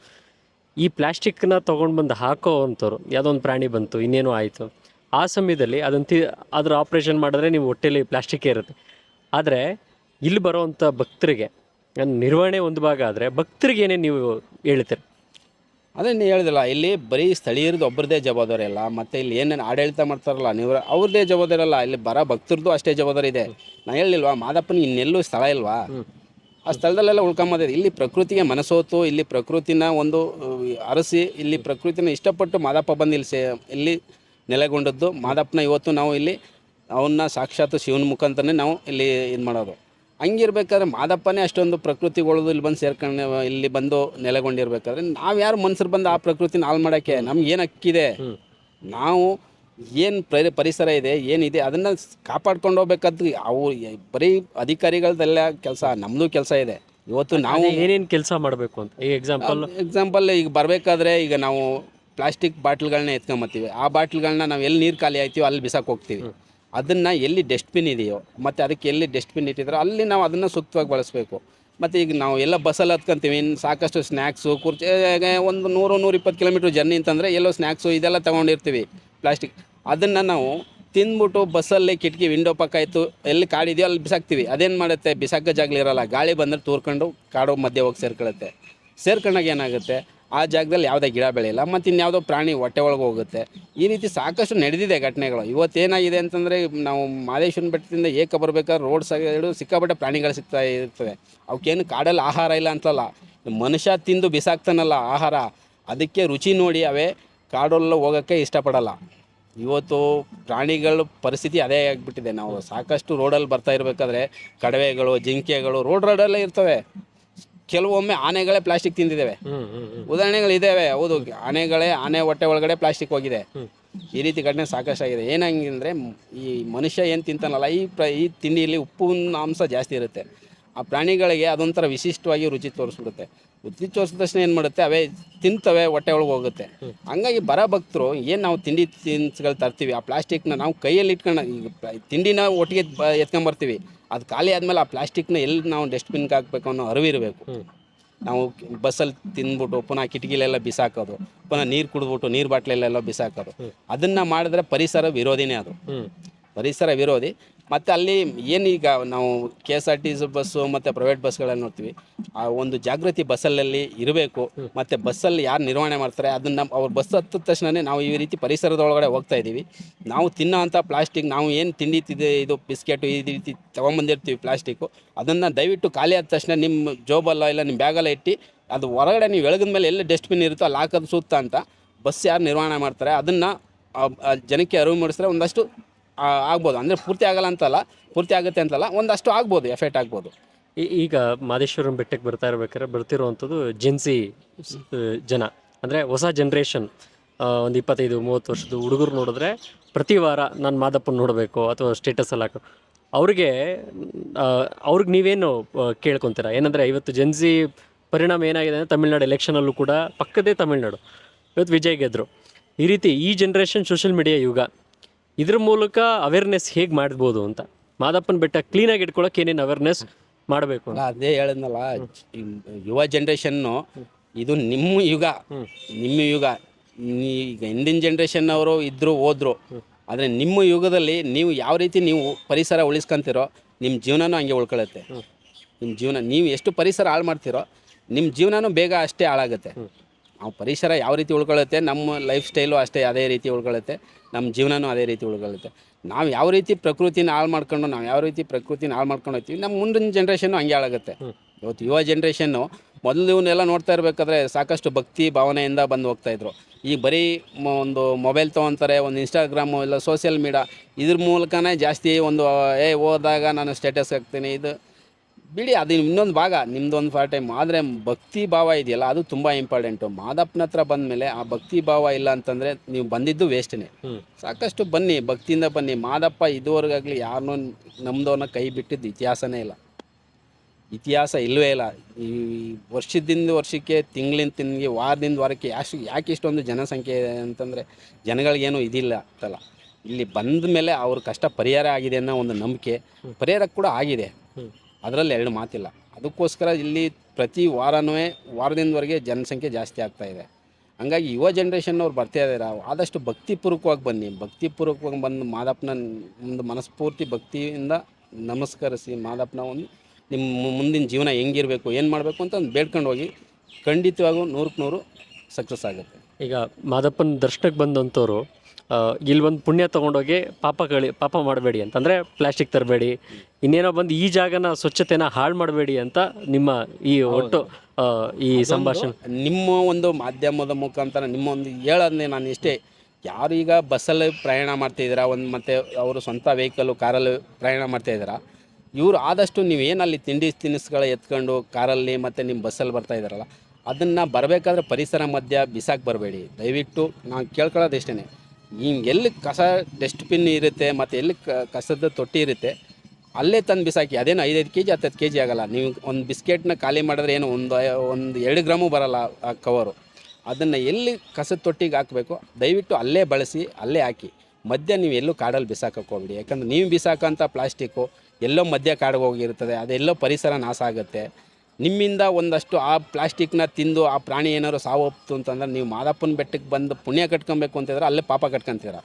ಈ ಪ್ಲ್ಯಾಸ್ಟಿಕ್ನ ತೊಗೊಂಡು ಬಂದು ಹಾಕೋ ಅಂಥವ್ರು, ಯಾವುದೋ ಒಂದು ಪ್ರಾಣಿ ಬಂತು, ಇನ್ನೇನೋ ಆಯಿತು, ಆ ಸಮಯದಲ್ಲಿ ಅದರ ಆಪ್ರೇಷನ್ ಮಾಡಿದ್ರೆ ನೀವು ಹೊಟ್ಟೆಲಿ ಪ್ಲಾಸ್ಟಿಕ್ಕೇ ಇರುತ್ತೆ. ಆದರೆ ಇಲ್ಲಿ ಬರೋವಂಥ ಭಕ್ತರಿಗೆ ನಿರ್ವಹಣೆ ಒಂದು ಭಾಗ ಆದರೆ ಭಕ್ತರಿಗೆ ಏನೇ ನೀವು ಹೇಳ್ತೀರಿ? ಅದೇ ನೀವು ಹೇಳಿದಲ್ಲ, ಇಲ್ಲಿ ಬರೀ ಸ್ಥಳೀಯರದ್ದು ಒಬ್ಬರದೇ ಜವಾಬ್ದಾರಿ ಅಲ್ಲ, ಮತ್ತು ಇಲ್ಲಿ ಏನೇನು ಆಡಳಿತ ಮಾಡ್ತಾರಲ್ಲ ನೀವು ಅವ್ರದ್ದೇ ಜವಾಬ್ದಾರಿ ಅಲ್ಲ, ಇಲ್ಲಿ ಬರೋ ಭಕ್ತರದ್ದು ಅಷ್ಟೇ ಜವಾಬ್ದಾರಿ ಇದೆ. ನಾನು ಹೇಳಿಲ್ವಾ ಮಾದಪ್ಪನ ಇನ್ನೆಲ್ಲೂ ಸ್ಥಳ ಇಲ್ವಾ? ಆ ಸ್ಥಳದಲ್ಲೆಲ್ಲ ಉಳ್ಕೊಂಬೋದಿದೆ. ಇಲ್ಲಿ ಪ್ರಕೃತಿಗೆ ಮನಸೋತು, ಇಲ್ಲಿ ಪ್ರಕೃತಿನ ಒಂದು ಅರಸಿ, ಇಲ್ಲಿ ಪ್ರಕೃತಿನ ಇಷ್ಟಪಟ್ಟು ಮಾದಪ್ಪ ಬಂದು ಇಲ್ಲಿ ನೆಲೆಗೊಂಡದ್ದು. ಮಾದಪ್ಪನ ಇವತ್ತು ನಾವು ಇಲ್ಲಿ ಅವನ್ನ ಸಾಕ್ಷಾತ್ ಶಿವನ ಮುಖಾಂತರನೇ ನಾವು ಇಲ್ಲಿ ಇದು ಮಾಡೋದು. ಹಂಗಿರ್ಬೇಕಾದ್ರೆ ಮಾದಪ್ಪನೇ ಅಷ್ಟೊಂದು ಪ್ರಕೃತಿಗೊಳ್ದು ಇಲ್ಲಿ ಬಂದು ಸೇರ್ಕೊಂಡು ಇಲ್ಲಿ ಬಂದು ನೆಲೆಗೊಂಡಿರ್ಬೇಕಾದ್ರೆ ನಾವು ಯಾರು ಮನ್ಸರು ಬಂದು ಆ ಪ್ರಕೃತಿನ ಹಾಳು ಮಾಡೋಕ್ಕೆ? ನಮ್ಗೆ ಏನು ಹಕ್ಕಿದೆ? ನಾವು ಏನು ಪರಿಸರ ಇದೆ, ಏನಿದೆ ಅದನ್ನು ಕಾಪಾಡ್ಕೊಂಡು ಹೋಗ್ಬೇಕಾದ್ರೆ ಅವು ಬರೀ ಅಧಿಕಾರಿಗಳದೆಲ್ಲ ಕೆಲಸ, ನಮ್ಮದು ಕೆಲಸ ಇದೆ. ಇವತ್ತು ನಾವು ಏನೇನು ಕೆಲಸ ಮಾಡಬೇಕು ಅಂತ ಈ ಎಕ್ಸಾಂಪಲ್ ಈಗ ಬರಬೇಕಾದ್ರೆ ಈಗ ನಾವು ಪ್ಲಾಸ್ಟಿಕ್ ಬಾಟ್ಲ್ಗಳನ್ನ ಎತ್ಕೊಂಬತ್ತೀವಿ. ಆ ಬಾಟ್ಲ್ಗಳನ್ನ ನಾವು ಎಲ್ಲಿ ನೀರು ಖಾಲಿ ಆಯ್ತೀವೋ ಅಲ್ಲಿ ಬಿಸಾಕಿ ಹೋಗ್ತೀವಿ. ಅದನ್ನು ಎಲ್ಲಿ ಡಸ್ಟ್ಬಿನ್ ಇದೆಯೋ ಮತ್ತು ಅದಕ್ಕೆ ಎಲ್ಲಿ ಡಸ್ಟ್ಬಿನ್ ಇಟ್ಟಿದ್ರೋ ಅಲ್ಲಿ ನಾವು ಅದನ್ನು ಸೂಕ್ತವಾಗಿ ಬಳಸಬೇಕು. ಮತ್ತು ಈಗ ನಾವು ಎಲ್ಲ ಬಸ್ಸಲ್ಲಿ ಹತ್ಕೊಂತೀವಿ, ಸಾಕಷ್ಟು ಸ್ನ್ಯಾಕ್ಸು ಕುರ್ಚಿ, ಒಂದು 100-120 ಕಿಲೋಮೀಟ್ರ್ ಜರ್ನಿ ಅಂತಂದರೆ ಎಲ್ಲೋ ಸ್ನ್ಯಾಕ್ಸು ಇದೆಲ್ಲ ತೊಗೊಂಡಿರ್ತೀವಿ ಪ್ಲಾಸ್ಟಿಕ್. ಅದನ್ನು ನಾವು ತಿಂದ್ಬಿಟ್ಟು ಬಸ್ಸಲ್ಲಿ ಕಿಟಕಿ ವಿಂಡೋ ಪಕ್ಕ ಇತ್ತು ಎಲ್ಲಿ ಕಾಡಿದೆಯೋ ಅಲ್ಲಿ ಬಿಸಾಕ್ತೀವಿ. ಅದೇನು ಮಾಡುತ್ತೆ? ಬಿಸಾಕೋ ಜಾಗಲಿರಲ್ಲ, ಗಾಳಿ ಬಂದರೆ ತೂರ್ಕೊಂಡು ಕಾಡು ಮಧ್ಯೆ ಹೋಗಿ ಸೇರ್ಕೊಳ್ಳುತ್ತೆ. ಸೇರ್ಕೊಂಡಾಗ ಏನಾಗುತ್ತೆ? ಆ ಜಾಗದಲ್ಲಿ ಯಾವುದೇ ಗಿಡ ಬೆಳೆಯಲ್ಲ, ಮತ್ತು ಇನ್ಯಾವುದೋ ಪ್ರಾಣಿ ಹೊಟ್ಟೆ ಒಳಗೆ ಹೋಗುತ್ತೆ. ಈ ರೀತಿ ಸಾಕಷ್ಟು ನಡೆದಿದೆ ಘಟನೆಗಳು. ಇವತ್ತೇನಾಗಿದೆ ಅಂತಂದರೆ, ನಾವು ಮಹದೇಶ್ವರ ಬೆಟ್ಟದಿಂದ ಏಕ ಬರಬೇಕಾದ್ರೆ ರೋಡ್ ಸೈಡು ಸಿಕ್ಕಾಪಟ್ಟೆ ಪ್ರಾಣಿಗಳು ಸಿಗ್ತಾ ಇರ್ತವೆ. ಅವಕ್ಕೇನು ಕಾಡಲ್ಲಿ ಆಹಾರ ಇಲ್ಲ ಅಂತಲ್ಲ, ಮನುಷ್ಯ ತಿಂದು ಬಿಸಾಕ್ತಾನಲ್ಲ ಆಹಾರ, ಅದಕ್ಕೆ ರುಚಿ ನೋಡಿ ಅವೇ ಕಾಡಲ್ಲಿ ಹೋಗೋಕ್ಕೆ ಇಷ್ಟಪಡಲ್ಲ. ಇವತ್ತು ಪ್ರಾಣಿಗಳ ಪರಿಸ್ಥಿತಿ ಅದೇ ಆಗಿಬಿಟ್ಟಿದೆ. ನಾವು ಸಾಕಷ್ಟು ರೋಡಲ್ಲಿ ಬರ್ತಾ ಇರಬೇಕಾದ್ರೆ ಕಡವೆಗಳು, ಜಿಂಕೆಗಳು ರೋಡಲ್ಲೇ ಇರ್ತವೆ. ಕೆಲವೊಮ್ಮೆ ಆನೆಗಳೇ ಪ್ಲಾಸ್ಟಿಕ್ ತಿಂದಿದ್ದಾವೆ. ಉದಾಹರಣೆಗಳಿದ್ದಾವೆ. ಹೌದು, ಆನೆ ಹೊಟ್ಟೆ ಒಳಗಡೆ ಪ್ಲಾಸ್ಟಿಕ್ ಹೋಗಿದೆ. ಈ ರೀತಿ ಘಟನೆ ಸಾಕಷ್ಟಾಗಿದೆ. ಏನಂದ್ರೆ ಈ ಮನುಷ್ಯ ಏನು ತಿಂತಾನಲ್ಲ, ಈ ತಿಂಡಿಯಲ್ಲಿ ಉಪ್ಪಿನ ಅಂಶ ಜಾಸ್ತಿ ಇರುತ್ತೆ. ಆ ಪ್ರಾಣಿಗಳಿಗೆ ಅದೊಂಥರ ವಿಶಿಷ್ಟವಾಗಿ ರುಚಿ ತೋರಿಸ್ಬಿಡುತ್ತೆ. ರುಚಿ ತೋರಿಸಿದ ತಕ್ಷಣ ಏನು ಮಾಡುತ್ತೆ, ಅವೇ ತಿಂತವೆ, ಹೊಟ್ಟೆ ಒಳಗೆ ಹೋಗುತ್ತೆ. ಹಂಗಾಗಿ ಬರೋ ಭಕ್ತರು ಏನು ನಾವು ತಿಂಡಿ ತಿನಿಸುಗಳು ತರ್ತೀವಿ, ಆ ಪ್ಲಾಸ್ಟಿಕ್ನ ನಾವು ಕೈಯಲ್ಲಿ ಇಟ್ಕೊಂಡು, ಈಗ ತಿಂಡಿನ ಒಟ್ಟಿಗೆ ಎತ್ಕೊಂಬರ್ತೀವಿ, ಅದು ಖಾಲಿ ಆದಮೇಲೆ ಆ ಪ್ಲಾಸ್ಟಿಕ್ನ ಎಲ್ಲಿ ನಾವು ಡಸ್ಟ್ಬಿನ್ಗೆ ಹಾಕಬೇಕು ಅನ್ನೋ ಅರಿವಿರಬೇಕು. ನಾವು ಬಸ್ಸಲ್ಲಿ ತಿಂದ್ಬಿಟ್ಟು ಪುನಃ ಕಿಟಕಿಲೆಲ್ಲ ಬಿಸಾಕೋದು, ಪುನಃ ನೀರು ಕುಡಿದ್ಬಿಟ್ಟು ನೀರು ಬಾಟ್ಲೆಲ್ಲ ಬಿಸಾಕೋದು, ಅದನ್ನು ಮಾಡಿದ್ರೆ ಪರಿಸರ ವಿರೋಧಿನೇ. ಅದು ಪರಿಸರ ವಿರೋಧಿ. ಮತ್ತು ಅಲ್ಲಿ ಏನೀಗ ನಾವು KSRTC ಬಸ್ಸು ಮತ್ತು ಪ್ರೈವೇಟ್ ಬಸ್ಗಳಲ್ಲಿ ನೋಡ್ತೀವಿ, ಆ ಒಂದು ಜಾಗೃತಿ ಬಸ್ಸಲ್ಲಿ ಇರಬೇಕು. ಮತ್ತು ಬಸ್ಸಲ್ಲಿ ಯಾರು ನಿರ್ವಹಣೆ ಮಾಡ್ತಾರೆ ಅದನ್ನು ಅವ್ರು ಬಸ್ ಹತ್ತಿದ ತಕ್ಷಣವೇ ನಾವು ಈ ರೀತಿ ಪರಿಸರದೊಳಗಡೆ ಹೋಗ್ತಾ ಇದ್ದೀವಿ, ನಾವು ತಿನ್ನೋ ಅಂಥ ಪ್ಲಾಸ್ಟಿಕ್, ನಾವು ಏನು ತಿಂಡಿ ಇದು ಬಿಸ್ಕೆಟು ಈ ರೀತಿ ತೊಗೊಂಬಂದಿರ್ತೀವಿ ಪ್ಲಾಸ್ಟಿಕ್ಕು, ಅದನ್ನು ದಯವಿಟ್ಟು ಖಾಲಿ ಆದ ತಕ್ಷಣ ನಿಮ್ಮ ಜೋಬಲ್ಲ ಇಲ್ಲ ನಿಮ್ಮ ಬ್ಯಾಗಲ್ಲ ಇಟ್ಟು ಅದು ಹೊರಗಡೆ ನೀವು ಎಳಗಿದ ಮೇಲೆ ಎಲ್ಲಿ ಡಸ್ಟ್ಬಿನ್ ಇರುತ್ತೋ ಅಲ್ಲಿ ಹಾಕೋದು ಸೂಕ್ತ ಅಂತ ಬಸ್ ಯಾರು ನಿರ್ವಹಣೆ ಮಾಡ್ತಾರೆ ಅದನ್ನು ಜನಕ್ಕೆ ಅರಿವು ಮೂಡಿಸಿದ್ರೆ ಒಂದಷ್ಟು ಆಗ್ಬೋದು. ಅಂದರೆ ಪೂರ್ತಿ ಆಗಲ್ಲ ಅಂತಲ್ಲ, ಪೂರ್ತಿ ಆಗುತ್ತೆ ಅಂತಲ್ಲ, ಒಂದಷ್ಟು ಆಗ್ಬೋದು, ಎಫೆಕ್ಟ್ ಆಗ್ಬೋದು. ಈಗ ಮಾದೇಶ್ವರನ ಬೆಟ್ಟಕ್ಕೆ ಬರ್ಬೇಕಾದ್ರೆ ಬರ್ತಿರೋವಂಥದ್ದು ಜೆನ್ಸಿ ಜನ, ಅಂದರೆ ಹೊಸ ಜನ್ರೇಷನ್, ಒಂದು 25-30 ವರ್ಷದ ಹುಡುಗರು ನೋಡಿದ್ರೆ ಪ್ರತಿ ವಾರ ನಾನು ಮಾದಪ್ಪನ ನೋಡಬೇಕು ಅಥವಾ ಸ್ಟೇಟಸಲ್ಲಿ ಹಾಕೋ ಅವ್ರಿಗೆ ನೀವೇನು ಕೇಳ್ಕೊತೀರಾ? ಏನಂದರೆ ಇವತ್ತು ಜೆನ್ಸಿ ಪರಿಣಾಮ ಏನಾಗಿದೆ ಅಂದರೆ ತಮಿಳ್ನಾಡು ಎಲೆಕ್ಷನಲ್ಲೂ ಕೂಡ ಪಕ್ಕದೇ ತಮಿಳ್ನಾಡು ಇವತ್ತು ವಿಜಯ್ ಗೆದ್ದರು. ಈ ರೀತಿ ಈ ಜನ್ರೇಷನ್ ಸೋಷಿಯಲ್ ಮೀಡಿಯಾ ಯುಗ, ಇದ್ರ ಮೂಲಕ ಅವೇರ್ನೆಸ್ ಹೇಗೆ ಮಾಡ್ಬೋದು ಅಂತ, ಮಾದಪ್ಪನ ಬೆಟ್ಟ ಕ್ಲೀನಾಗಿ ಇಟ್ಕೊಳ್ಳೋಕೆ ಏನೇನು ಅವೇರ್ನೆಸ್ ಮಾಡಬೇಕು? ಅದೇ ಹೇಳಿದ್ನಲ್ಲ, ಯುವ ಜನ್ರೇಷನ್ನು ಇದು ನಿಮ್ಮ ಯುಗ, ನಿಮ್ಮ ಯುಗ. ಈಗ ಹಿಂದಿನ ಜನ್ರೇಷನ್ ಅವರು ಇದ್ದರು ಹೋದ್ರು, ಆದರೆ ನಿಮ್ಮ ಯುಗದಲ್ಲಿ ನೀವು ಯಾವ ರೀತಿ ನೀವು ಪರಿಸರ ಉಳಿಸ್ಕೊಂತೀರೋ ನಿಮ್ಮ ಜೀವನನೂ ಹಂಗೆ ಉಳ್ಕೊಳ್ಳುತ್ತೆ. ನಿಮ್ಮ ಜೀವನ ನೀವು ಎಷ್ಟು ಪರಿಸರ ಹಾಳು ಮಾಡ್ತೀರೋ ನಿಮ್ಮ ಜೀವನನೂ ಬೇಗ ಅಷ್ಟೇ ಹಾಳಾಗುತ್ತೆ. ನಾವು ಪರಿಸರ ಯಾವ ರೀತಿ ಉಳ್ಕೊಳ್ಳುತ್ತೆ, ನಮ್ಮ ಲೈಫ್ ಸ್ಟೈಲು ಅಷ್ಟೇ ಅದೇ ರೀತಿ ಉಳ್ಕೊಳ್ಳುತ್ತೆ, ನಮ್ಮ ಜೀವನನೂ ಅದೇ ರೀತಿ ಉಳ್ಕೊಳ್ಳುತ್ತೆ. ನಾವು ಯಾವ ರೀತಿ ಪ್ರಕೃತಿನ ಹಾಳು ಮಾಡ್ಕೊಂಡು ಹೋಗ್ತೀವಿ, ನಮ್ಮ ಮುಂದಿನ ಜನ್ರೇಷನ್ನು ಹಂಗೆ ಹಾಳಾಗುತ್ತೆ. ಇವತ್ತು ಯುವ ಜನ್ರೇಷನ್ನು ಮೊದಲು ಇವನ್ನೆಲ್ಲ ನೋಡ್ತಾ ಇರಬೇಕಾದ್ರೆ ಸಾಕಷ್ಟು ಭಕ್ತಿ ಭಾವನೆಯಿಂದ ಬಂದು ಹೋಗ್ತಾಯಿದ್ರು. ಈಗ ಬರೀ ಒಂದು ಮೊಬೈಲ್ ತೊಗೊತಾರೆ, ಒಂದು ಇನ್ಸ್ಟಾಗ್ರಾಮು ಇಲ್ಲ ಸೋಷಿಯಲ್ ಮೀಡಿಯಾ, ಇದ್ರ ಮೂಲಕನೇ ಜಾಸ್ತಿ ಒಂದು ಹೋದಾಗ ನಾನು ಸ್ಟೇಟಸ್ ಹಾಕ್ತೀನಿ, ಇದು ಬಿಡಿ, ಅದು ಇನ್ನೊಂದು ಭಾಗ, ನಿಮ್ಮದೊಂದು ಟೈಮ್. ಆದರೆ ಭಕ್ತಿ ಭಾವ ಇದೆಯಲ್ಲ ಅದು ತುಂಬ ಇಂಪಾರ್ಟೆಂಟು. ಮಾದಪ್ಪನ ಹತ್ರ ಬಂದಮೇಲೆ ಆ ಭಕ್ತಿ ಭಾವ ಇಲ್ಲ ಅಂತಂದರೆ ನೀವು ಬಂದಿದ್ದು ವೇಸ್ಟೇ. ಸಾಕಷ್ಟು ಬನ್ನಿ, ಭಕ್ತಿಯಿಂದ ಬನ್ನಿ. ಮಾದಪ್ಪ ಇದುವರೆಗಾಗಲಿ ಯಾರನ್ನೂ ನಮ್ಮದವ್ರನ್ನ ಕೈ ಬಿಟ್ಟಿದ್ದು ಇತಿಹಾಸನೇ ಇಲ್ಲ, ಇತಿಹಾಸ ಇಲ್ಲವೇ ಇಲ್ಲ. ಈ ವರ್ಷದಿಂದ ವರ್ಷಕ್ಕೆ, ತಿಂಗಳಿಂದ ತಿಂಗಳಿಗೆ, ವಾರದಿಂದ ವಾರಕ್ಕೆ ಯಾಕೆ ಇಷ್ಟೊಂದು ಜನಸಂಖ್ಯೆ ಇದೆ ಅಂತಂದರೆ ಜನಗಳಿಗೇನು ಇದಿಲ್ಲ ಅಂತಲ್ಲ, ಇಲ್ಲಿ ಬಂದ ಮೇಲೆ ಅವ್ರ ಕಷ್ಟ ಪರಿಹಾರ ಆಗಿದೆ ಅನ್ನೋ ಒಂದು ನಂಬಿಕೆ, ಪರಿಹಾರ ಕೂಡ ಆಗಿದೆ, ಅದರಲ್ಲಿ ಎರಡು ಮಾತಿಲ್ಲ. ಅದಕ್ಕೋಸ್ಕರ ಇಲ್ಲಿ ಪ್ರತಿ ವಾರದಿಂದವರೆಗೆ ಜನಸಂಖ್ಯೆ ಜಾಸ್ತಿ ಆಗ್ತಾಯಿದೆ. ಹಂಗಾಗಿ ಯುವ ಜನ್ರೇಷನ್ನವ್ರು ಬರ್ತಾ ಇದ್ದಾರೆ, ಆದಷ್ಟು ಭಕ್ತಿಪೂರ್ವಕವಾಗಿ ಬನ್ನಿ. ಭಕ್ತಿಪೂರ್ವಕವಾಗಿ ಬಂದು ಮಾದಪ್ಪನ ಒಂದು ಮನಸ್ಫೂರ್ತಿ ಭಕ್ತಿಯಿಂದ ನಮಸ್ಕರಿಸಿ ಮಾದಪ್ಪನ ಒಂದು ನಿಮ್ಮ ಮುಂದಿನ ಜೀವನ ಹೆಂಗಿರಬೇಕು, ಏನು ಮಾಡಬೇಕು ಅಂತ ಒಂದು ಬೇಡ್ಕೊಂಡು ಹೋಗಿ, ಖಂಡಿತವಾಗೂ 100% ಸಕ್ಸಸ್ ಆಗುತ್ತೆ. ಈಗ ಮಾದಪ್ಪನ ದರ್ಶನಕ್ಕೆ ಬಂದಂಥವ್ರು ಇಲ್ಲಿ ಒಂದು ಪುಣ್ಯ ತೊಗೊಂಡೋಗಿ ಪಾಪ ಮಾಡಬೇಡಿ ಅಂತಂದರೆ ಪ್ಲಾಸ್ಟಿಕ್ ತರಬೇಡಿ, ಇನ್ನೇನೋ ಬಂದು ಈ ಜಾಗನ ಸ್ವಚ್ಛತೆನ ಹಾಳು ಮಾಡಬೇಡಿ ಅಂತ ನಿಮ್ಮ ಈ ಒಟ್ಟು ಈ ಸಂಭಾಷಣೆ, ನಿಮ್ಮ ಒಂದು ಮಾಧ್ಯಮದ ಮುಖಾಂತರ ನಿಮ್ಮ ಒಂದು ಹೇಳೋದನ್ನೇ ನಾನು ಇಷ್ಟೇ. ಯಾರು ಈಗ ಬಸ್ಸಲ್ಲಿ ಪ್ರಯಾಣ ಮಾಡ್ತಾಯಿದ್ದೀರಾ, ಮತ್ತು ಅವರು ಸ್ವಂತ ವೆಹಿಕಲ್ಲು ಕಾರಲ್ಲಿ ಪ್ರಯಾಣ ಮಾಡ್ತಾಯಿದ್ದೀರಾ, ಇವರು ಆದಷ್ಟು ನೀವೇನಲ್ಲಿ ತಿಂಡಿ ತಿನಿಸುಗಳ ಎತ್ಕೊಂಡು ಕಾರಲ್ಲಿ ಮತ್ತು ನಿಮ್ಮ ಬಸ್ಸಲ್ಲಿ ಬರ್ತಾ ಇದ್ದಾರಲ್ಲ, ಅದನ್ನು ಬರಬೇಕಾದ್ರೆ ಪರಿಸರ ಮಧ್ಯ ಬಿಸಾಕಿ ಬರಬೇಡಿ. ದಯವಿಟ್ಟು ನಾನು ಕೇಳ್ಕೊಳ್ಳೋದು ಇಷ್ಟೇ, ಹಿಂಗೆ ಎಲ್ಲಿ ಕಸ ಡಸ್ಟ್ಬಿನ್ ಇರುತ್ತೆ ಮತ್ತು ಎಲ್ಲಿ ಕಸದ ತೊಟ್ಟಿ ಇರುತ್ತೆ ಅಲ್ಲೇ ತಂದು ಬಿಸಾಕಿ. ಅದೇನು 5-5 kg 10 kg ಆಗೋಲ್ಲ. ನೀವು ಒಂದು ಬಿಸ್ಕೆಟ್ನ ಖಾಲಿ ಮಾಡಿದ್ರೆ ಏನು ಒಂದು 2 ಗ್ರಾಮು ಬರೋಲ್ಲ ಆ ಕವರು. ಅದನ್ನು ಎಲ್ಲಿ ಕಸದ ತೊಟ್ಟಿಗೆ ಹಾಕಬೇಕು ದಯವಿಟ್ಟು ಅಲ್ಲೇ ಬಳಸಿ, ಅಲ್ಲೇ ಹಾಕಿ. ಮಧ್ಯ ನೀವು ಎಲ್ಲೂ ಕಾಡಲ್ಲಿ ಬಿಸಾಕಕ್ಕೆ ಹೋಗ್ಬಿಡಿ. ಯಾಕಂದರೆ ನೀವು ಬಿಸಾಕೋಂಥ ಪ್ಲಾಸ್ಟಿಕ್ಕು ಎಲ್ಲೋ ಮಧ್ಯ ಕಾಡಿಗೆ ಹೋಗಿರ್ತದೆ, ಅದೆಲ್ಲೋ ಪರಿಸರ ನಾಶ ಆಗುತ್ತೆ. ನಿಮ್ಮಿಂದ ಒಂದಷ್ಟು ಆ ಪ್ಲಾಸ್ಟಿಕ್ನ ತಿಂದು ಆ ಪ್ರಾಣಿ ಏನಾದ್ರು ಸಾವೊಪ್ತು ಅಂತಂದ್ರೆ ನೀವು ಮಾದಪ್ಪನ ಬೆಟ್ಟಕ್ಕೆ ಬಂದು ಪುಣ್ಯ ಕಟ್ಕೊಬೇಕು ಅಂತಂದ್ರೆ ಅಲ್ಲೇ ಪಾಪ ಕಟ್ಕೊತೀರ.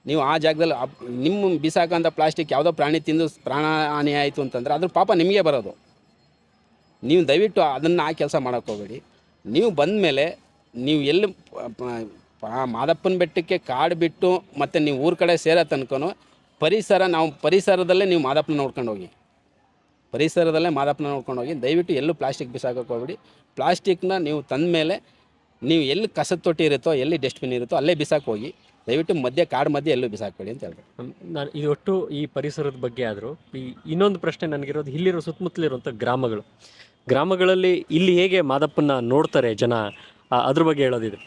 ನೀವು ಆ ಜಾಗದಲ್ಲಿ ನಿಮ್ಮ ಬಿಸಾಕೋಂಥ ಪ್ಲಾಸ್ಟಿಕ್ ಯಾವುದೋ ಪ್ರಾಣಿ ತಿಂದು ಪ್ರಾಣ ಹಾನಿ ಆಯಿತು ಅಂತಂದರೆ ಅದ್ರ ಪಾಪ ನಿಮಗೆ ಬರೋದು. ನೀವು ದಯವಿಟ್ಟು ಅದನ್ನು ಆ ಕೆಲಸ ಮಾಡೋಕ್ಕೆ ಹೋಗಬೇಡಿ. ನೀವು ಬಂದ ಮೇಲೆ ನೀವು ಎಲ್ಲಿ ಮಾದಪ್ಪನ ಬೆಟ್ಟಕ್ಕೆ ಕಾಡು ಬಿಟ್ಟು ಮತ್ತು ನೀವು ಊರ ಕಡೆ ಸೇರೋ ತನಕನೂ ಪರಿಸರದಲ್ಲೇ ನೀವು ಮಾದಪ್ಪನ ನೋಡ್ಕೊಂಡು ಹೋಗಿ, ಪರಿಸರದಲ್ಲೇ ಮಾದಪ್ಪನ ನೋಡ್ಕೊಂಡು ಹೋಗಿ. ದಯವಿಟ್ಟು ಎಲ್ಲೂ ಪ್ಲಾಸ್ಟಿಕ್ ಬಿಸಾಕೋಕ್ಕೆ ಹೋಗ್ಬೇಡಿ. ಪ್ಲಾಸ್ಟಿಕ್ನ ನೀವು ತಂದ ಮೇಲೆ ನೀವು ಎಲ್ಲಿ ಕಸದ ತೊಟ್ಟಿ ಇರುತ್ತೋ, ಎಲ್ಲಿ ಡಸ್ಟ್ಬಿನ್ ಇರುತ್ತೋ ಅಲ್ಲೇ ಬಿಸಾಕಿ ಹೋಗಿ. ದಯವಿಟ್ಟು ಕಾಡು ಮಧ್ಯೆ ಎಲ್ಲೂ ಬಿಸಾಕಬೇಡಿ ಅಂತ ಹೇಳ್ಬೇಕು. ನಾನು ಇದು ಒಟ್ಟು ಈ ಪರಿಸರದ ಬಗ್ಗೆ ಆದರೂ ಇನ್ನೊಂದು ಪ್ರಶ್ನೆ ನನಗಿರೋದು, ಇಲ್ಲಿರೋ ಸುತ್ತಮುತ್ತಲಿರುವಂಥ ಗ್ರಾಮಗಳು, ಗ್ರಾಮಗಳಲ್ಲಿ ಇಲ್ಲಿ ಹೇಗೆ ಮಾದಪ್ಪನ ನೋಡ್ತಾರೆ ಜನ, ಅದ್ರ ಬಗ್ಗೆ ಹೇಳೋದಿದೆ.